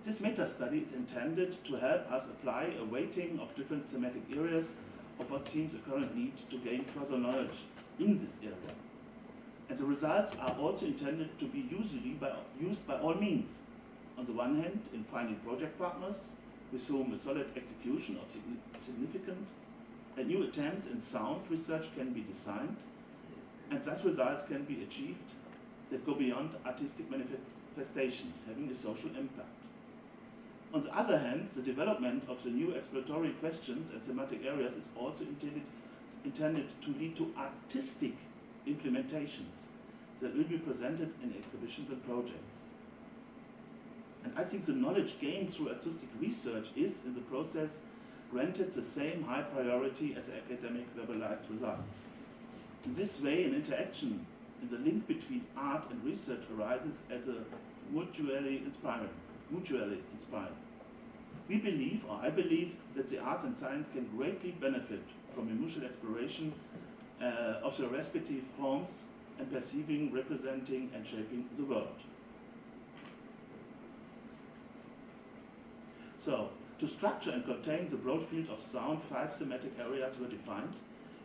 this meta-study is intended to help us apply a weighting of different thematic areas of what seems a current need to gain further knowledge in this area. And the results are also intended to be used by all means. On the one hand, in finding project partners with whom a solid execution of significant and new attempts in sound research can be designed, and such results can be achieved that go beyond artistic manifestations, having a social impact. On the other hand, the development of the new exploratory questions and thematic areas is also intended to lead to artistic implementations that will be presented in exhibitions and projects. And I think the knowledge gained through artistic research is, in the process, granted the same high priority as academic verbalized results. In this way, an interaction in the link between art and research arises as a mutually inspiring. We believe, or I believe, that the arts and science can greatly benefit from a mutual exploration of the respective forms and perceiving, representing, and shaping the world. So, to structure and contain the broad field of sound, 5 thematic areas were defined,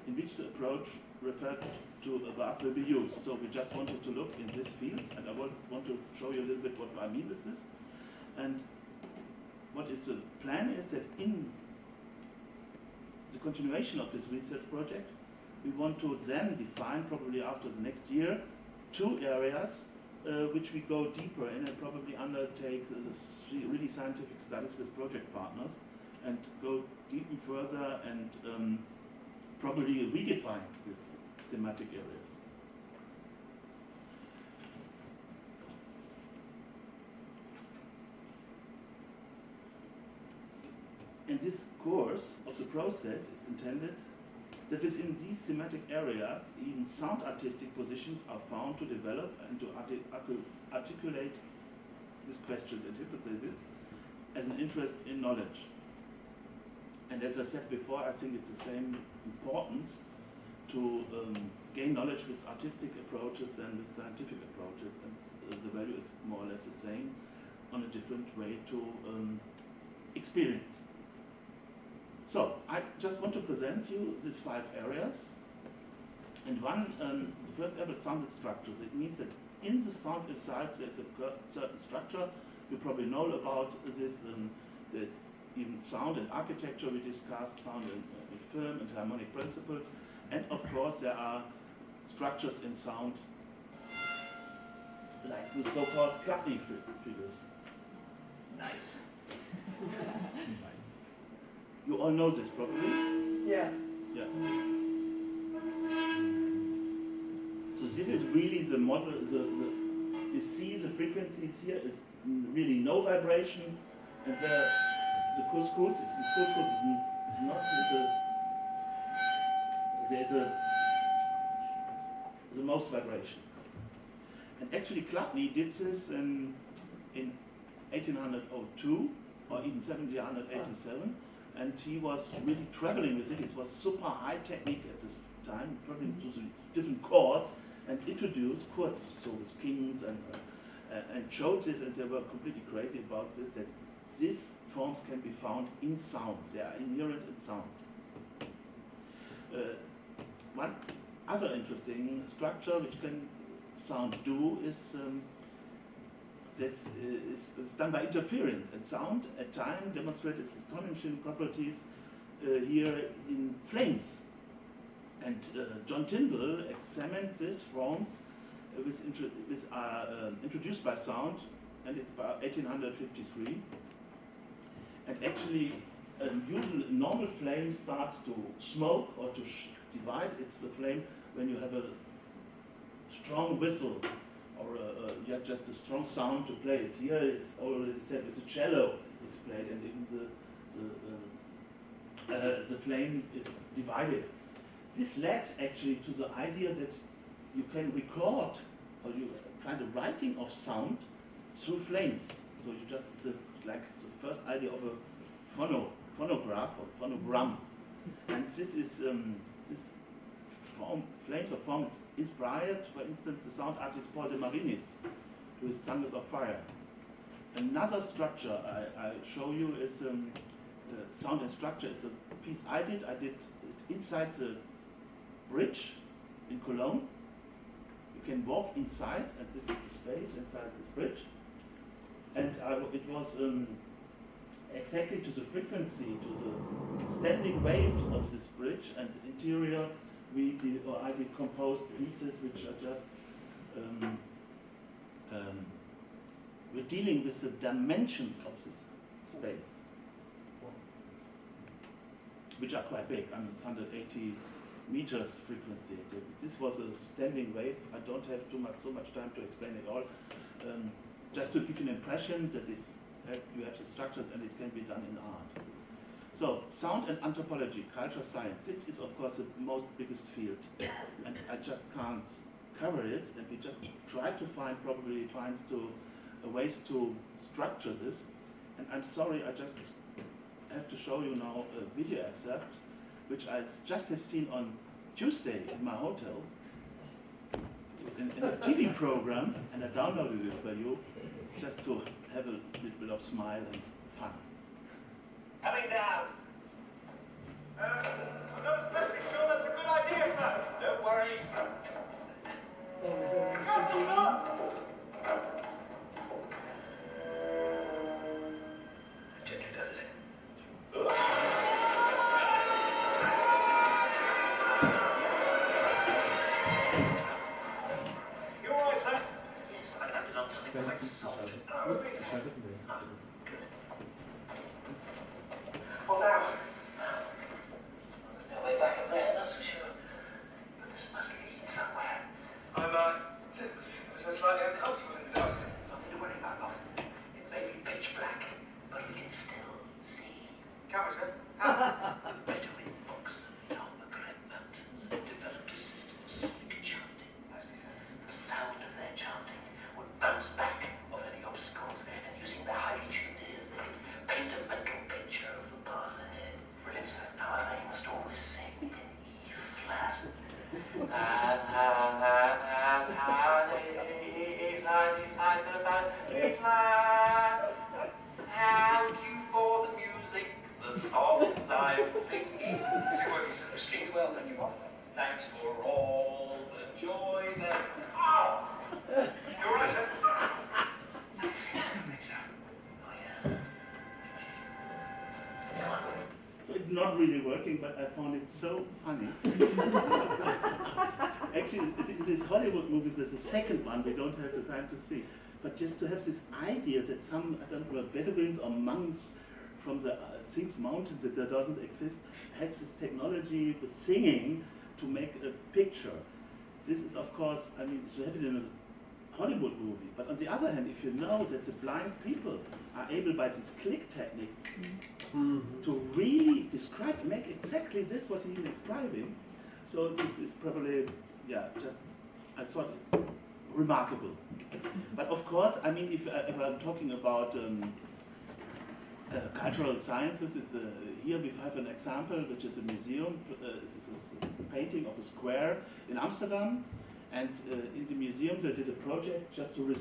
in which the approach referred to above will be used. So we just wanted to look in these fields, and I want to show you a little bit what I mean with this. And what is the plan is that in the continuation of this research project, we want to then define, probably after the next year, 2 areas which we go deeper in and probably undertake really scientific studies with project partners and go deeper further and probably redefine these thematic areas. And this course of the process is intended that within these thematic areas, even sound artistic positions are found to develop and to articulate these questions and hypotheses as an interest in knowledge. And as I said before, I think it's the same importance to gain knowledge with artistic approaches than with scientific approaches, and the value is more or less the same on a different way to experience. So, I just want to present you these 5 areas. And one, the first area is sound structures. It means that in the sound itself there's a certain structure. You probably know about this. There's even sound and architecture we discussed, sound and film and harmonic principles. And of course there are structures in sound like the so-called clapping figures. Nice. You all know this probably? Yeah. Yeah. So this is really the model, you see the frequencies here is really no vibration, and the couscous is not, there's the most vibration. And actually Chladni did this in 1802 or even 1787. And he was really traveling with it. It was super high technique at this time, traveling to the different courts and introduced courts, so with kings and showed this, and they were completely crazy about this, that these forms can be found in sound. They are inherent in sound. One other interesting structure which can sound do is this is done by interference, and sound at time demonstrates its astonishing properties here in flames. And John Tyndall examined these forms which are introduced by sound, and it's about 1853. And actually, a normal flame starts to smoke or to divide. It's the flame when you have a strong whistle, or you have just a strong sound to play it. Here is already said with a cello it's played, and even the flame is divided. This led actually to the idea that you can record, or you find a writing of sound through flames. So you just, it's like the first idea of a phonograph or phonogram. And this is this flames of form is inspired, for instance, the sound artist Paul de Marinis to his Thunders of Fire. Another structure I show you is sound and structure. It's a piece I did it inside the bridge in Cologne. You can walk inside, and this is the space inside this bridge. And it was exactly to the frequency, to the standing waves of this bridge, and the interior I decomposed pieces which are just we're dealing with the dimensions of this space, which are quite big. I mean, it's 180 meters frequency. So this was a standing wave. I don't have so much time to explain it all. Just to give an impression that you have the structures and it can be done in art. So, sound and anthropology, culture science, this is of course the most biggest field, and I just can't cover it, and we just try to find probably ways to structure this. And I'm sorry, I just have to show you now a video excerpt, which I just have seen on Tuesday in my hotel, in a TV program, and I downloaded it for you, just to have a little bit of smile and fun. Coming down. I'm not especially sure that's a good idea, sir. Don't worry. Gently does it. You all right, sir? Yes, I landed on something quite soft. Oh, please. Well, now, there's no way back up there, that's Thank you for the music, the songs I'm singing. Is it working so extremely well, thank you. Thanks for all the joy that... Oh! You're right, sir. So it's not really working, but I found it so funny. Actually, this Hollywood movie is the second one we don't have the time to see. But just to have this idea that some, I don't know, Bedouins or monks from the Sphinx Mountains that there doesn't exist, have this technology with singing to make a picture. This is, of course, I mean, to have it in a Hollywood movie. But on the other hand, if you know that the blind people are able by this click technique to really describe, make exactly this what he's describing, so this is probably, yeah, just, I thought it remarkable. But of course, I mean, if I'm talking about cultural sciences, here we have an example, which is a museum. This is a painting of a square in Amsterdam, and in the museum they did a project just to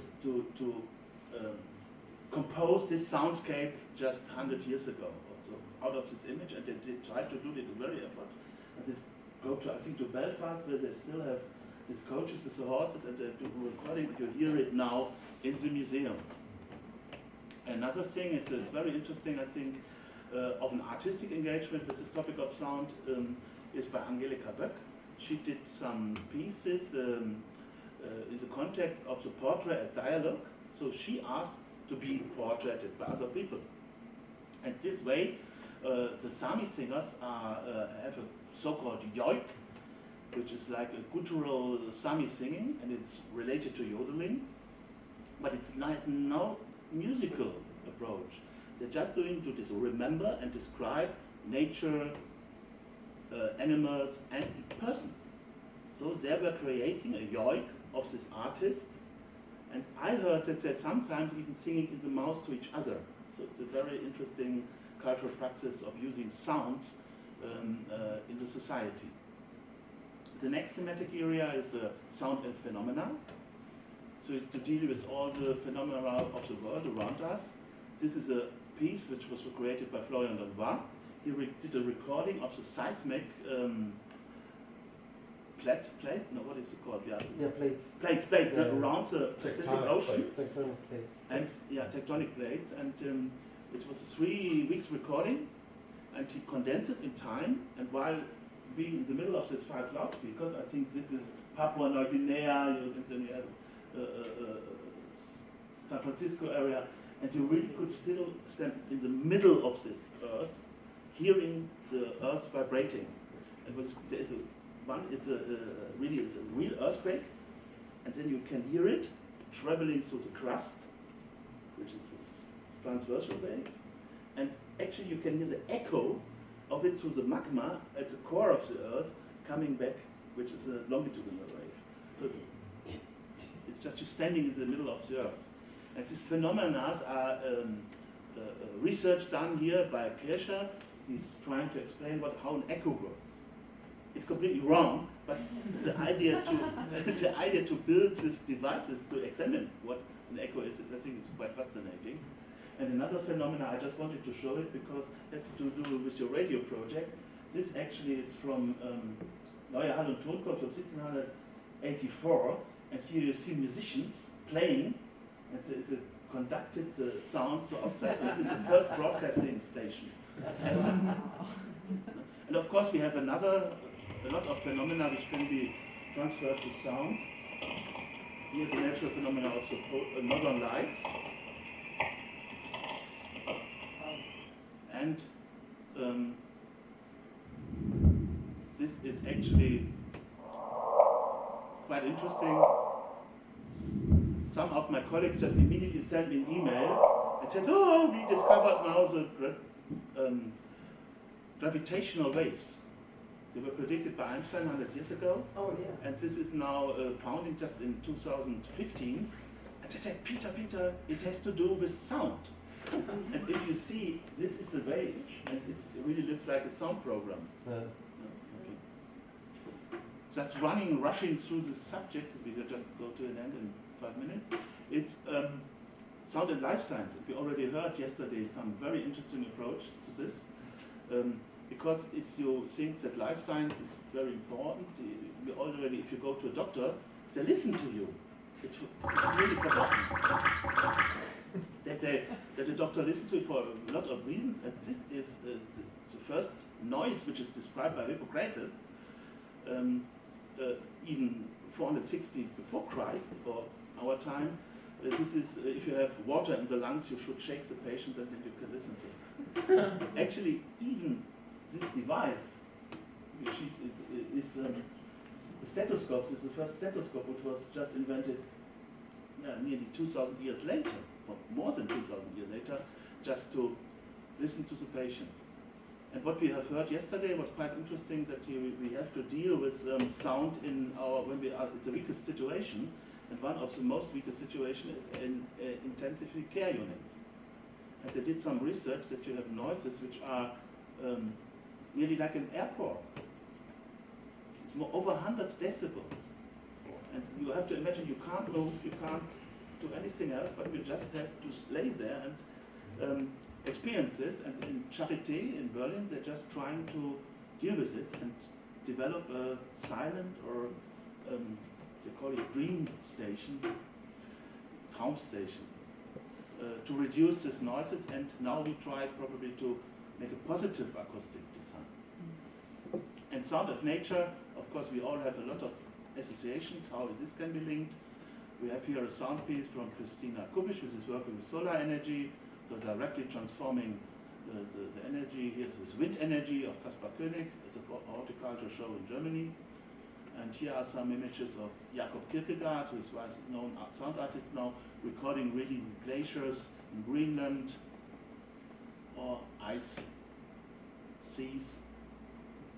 compose this soundscape just 100 years ago, so out of this image, and they tried to do it with very effort. And they go to, I think, to Belfast, where they still have these coaches with the horses, and they do recording. You hear it now in the museum. Another thing is very interesting, I think, of an artistic engagement with this topic of sound is by Angelika Böck. She did some pieces in the context of the portrait at dialogue. So she asked to be portraited by other people. And this way, the Sami singers have a so-called yoik, which is like a guttural Sami singing, and it's related to yodeling, but it's nice, no musical approach. They're just doing to this, remember and describe nature, animals, and persons. So they were creating a yoik of this artist, and I heard that they're sometimes even singing in the mouth to each other. So it's a very interesting cultural practice of using sounds in the society. The next thematic area is sound and phenomena. So it's to deal with all the phenomena of the world around us. This is a piece which was created by Florian Lenoir. He did a recording of the seismic what is it called? Yeah, plates around the Pacific Ocean. Tectonic plates. And yeah, tectonic plates. And it was a 3 weeks recording, and he condensed it in time. And while being in the middle of this 5 loudspeakers, I think this is Papua New Guinea, and then you have San Francisco area, and you really could still stand in the middle of this earth, hearing the earth vibrating. And one is really a real earthquake, and then you can hear it traveling through the crust, which is this transversal wave, and actually you can hear the echo of it through the magma at the core of the earth coming back, which is a longitudinal wave. So it's just you standing in the middle of the earth. And these phenomena are research done here by Kircher. He's trying to explain how an echo works. It's completely wrong, but the idea to build these devices to examine what an echo is I think it's quite fascinating. And another phenomena, I just wanted to show it because it has to do with your radio project. This actually is from Neue Hall- und Tonkunst from 1684, and here you see musicians playing, and there is a conducted sound so outside. This is the first broadcasting station. And of course we have a lot of phenomena which can be transferred to sound. Here's the natural phenomena of the northern lights. And this is actually quite interesting. Some of my colleagues just immediately sent me an email and said, oh, we discovered now the gravitational waves. They were predicted by Einstein 100 years ago. Oh, yeah. And this is now found just in 2015. And they said, Peter, it has to do with sound. And if you see, this is a wave, and it really looks like a sound program. Yeah. Okay. just rushing through the subject, we will just go to an end in 5 minutes. It's sound and life science. We already heard yesterday some very interesting approaches to this. Because if you think that life science is very important, we already, if you go to a doctor, they listen to you. It's really forgotten. that the doctor listens to you for a lot of reasons, and this is the first noise which is described by Hippocrates, even 460 before Christ, or our time. This is, if you have water in the lungs, you should shake the patient and then you can listen to it. Actually, even this device, which is the stethoscope. This is the first stethoscope which was just invented nearly 2,000 years later, or more than 2,000 years later, just to listen to the patients. And what we have heard yesterday was quite interesting, that we have to deal with sound in when we are, it's the weakest situation, and one of the most weakest situations is in intensive care units. And they did some research that you have noises which are nearly like an airport. It's over 100 decibels. And you have to imagine you can't move, you can't do anything else, but you just have to lay there and experience this. And in Charité in Berlin, they're just trying to deal with it and develop a silent, or they call it dream station, Traum station, to reduce these noises. And now we try probably to make a positive acoustic design. And sound of nature, of course, we all have a lot of associations, how this can be linked. We have here a sound piece from Christina Kubisch, which is working with solar energy, so directly transforming the energy. Here's this wind energy of Kaspar Koenig. It's a horticulture show in Germany. And here are some images of Jakob Kierkegaard, who is a known sound artist now, recording really glaciers in Greenland or ice seas.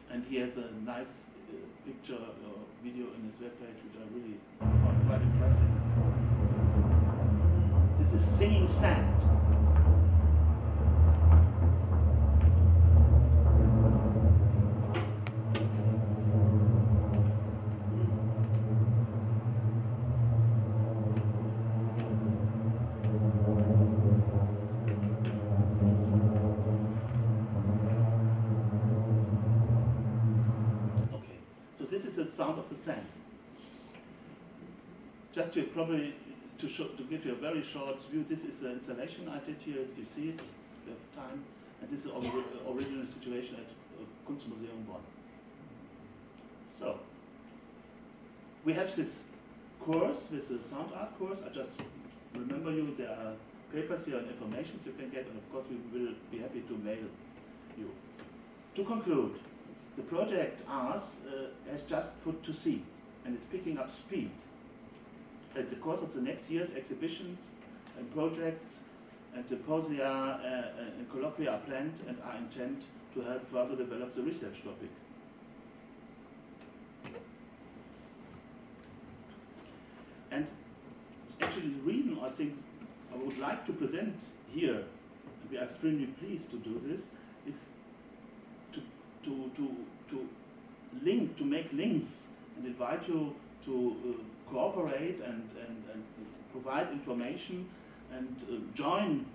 And he has a nice picture or video in his webpage, which I really found quite impressive. This is singing sand. Sound of the sand. Just to probably to give you a very short view, this is the installation I did here, as you see it, if you have time, and this is the original situation at Kunstmuseum Bonn. So, we have this course, with the sound art course. I just remember you, there are papers here and information you can get, and of course we will be happy to mail you. To conclude, the project ARS has just put to sea, and it's picking up speed. At the course of the next year's exhibitions and projects and symposia and colloquia are planned and are intended to help further develop the research topic. And actually the reason I think I would like to present here, and we are extremely pleased to do this, is to make links and invite you to cooperate and provide information and join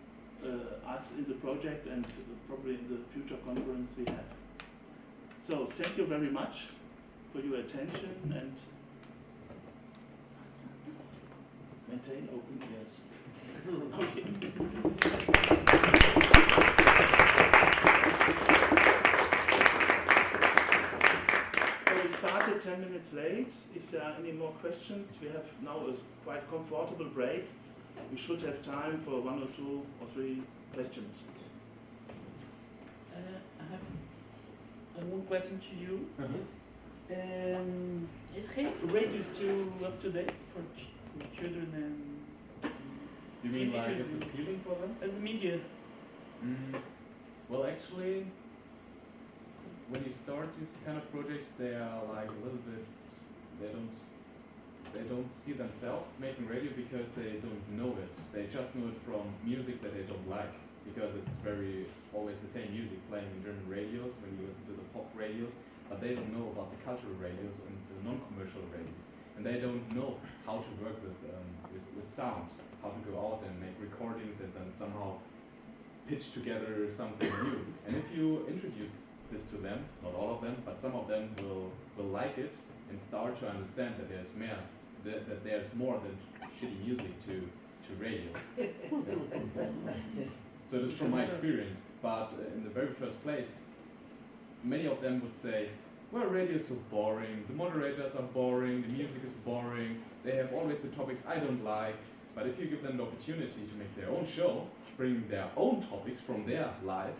us in the project and probably in the future conference we have. So thank you very much for your attention, and maintain open ears. Okay. We started 10 minutes late. If there are any more questions, we have now a quite comfortable break. We should have time for 1 or 2 or 3 questions. I have one question to you. Is radio still up to date for children and? You mean like it's appealing for them? As media. Well, actually, when you start these kind of projects, they are like a little bit, they don't see themselves making radio because they don't know it. They just know it from music that they don't like, because it's always the same music playing in German radios when you listen to the pop radios. but they don't know about the cultural radios and the non-commercial radios, and they don't know how to work with sound, how to go out and make recordings and then somehow pitch together something new. And if you introduce this to them, not all of them, but some of them will like it and start to understand that there's more, that there's more than shitty music to radio. So this is from my experience, but in the very first place, many of them would say, well, radio is so boring, the moderators are boring, the music is boring, they have always the topics I don't like. But if you give them the opportunity to make their own show, bring their own topics from their life,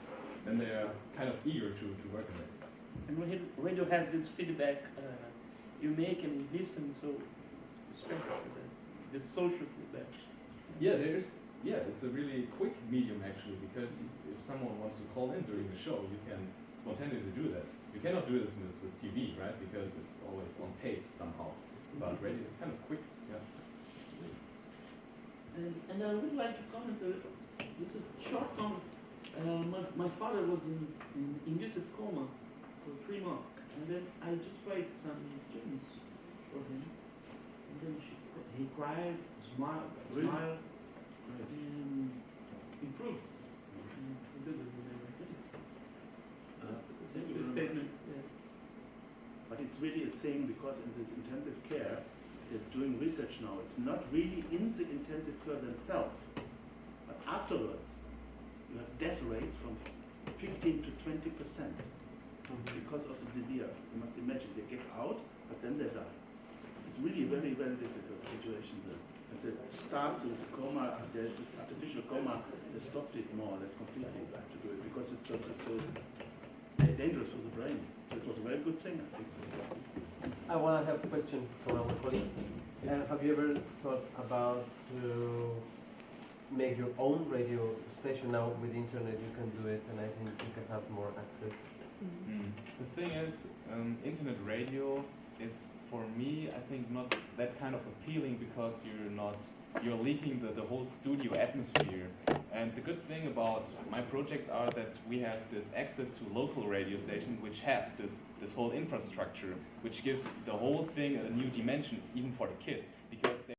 then they're kind of eager to work on this. And radio has this feedback you make and you listen, so it's special for that. This social feedback. Yeah, it's a really quick medium actually, because if someone wants to call in during the show, you can spontaneously do that. You cannot do this with TV, right? Because it's always on tape somehow. But radio is kind of quick, yeah. And I would like to comment, just a short comment. My father was in induced coma for 3 months, and then I just played some tunes for him. And then he cried, smiled, and improved. And he did it with everything. It's a statement. Yeah. But it's really a thing, because in this intensive care, they're doing research now. It's not really in the intensive care themselves, but afterwards, you have death rates from 15 to 20% because of the DDR. You must imagine, they get out, but then they die. It's really a very, very difficult situation there. And they start with the coma, this artificial coma, they stopped it more or less completely to do it, because it's so dangerous for the brain. So it was a very good thing, I think. I want to have a question from our colleague. Have you ever thought about to make your own radio station? Now with the internet you can do it, and I think you can have more access. The thing is, internet radio is, for me, I think not that kind of appealing, because you're leaking the whole studio atmosphere. And the good thing about my projects are that we have this access to local radio stations which have this whole infrastructure, which gives the whole thing a new dimension, even for the kids, because they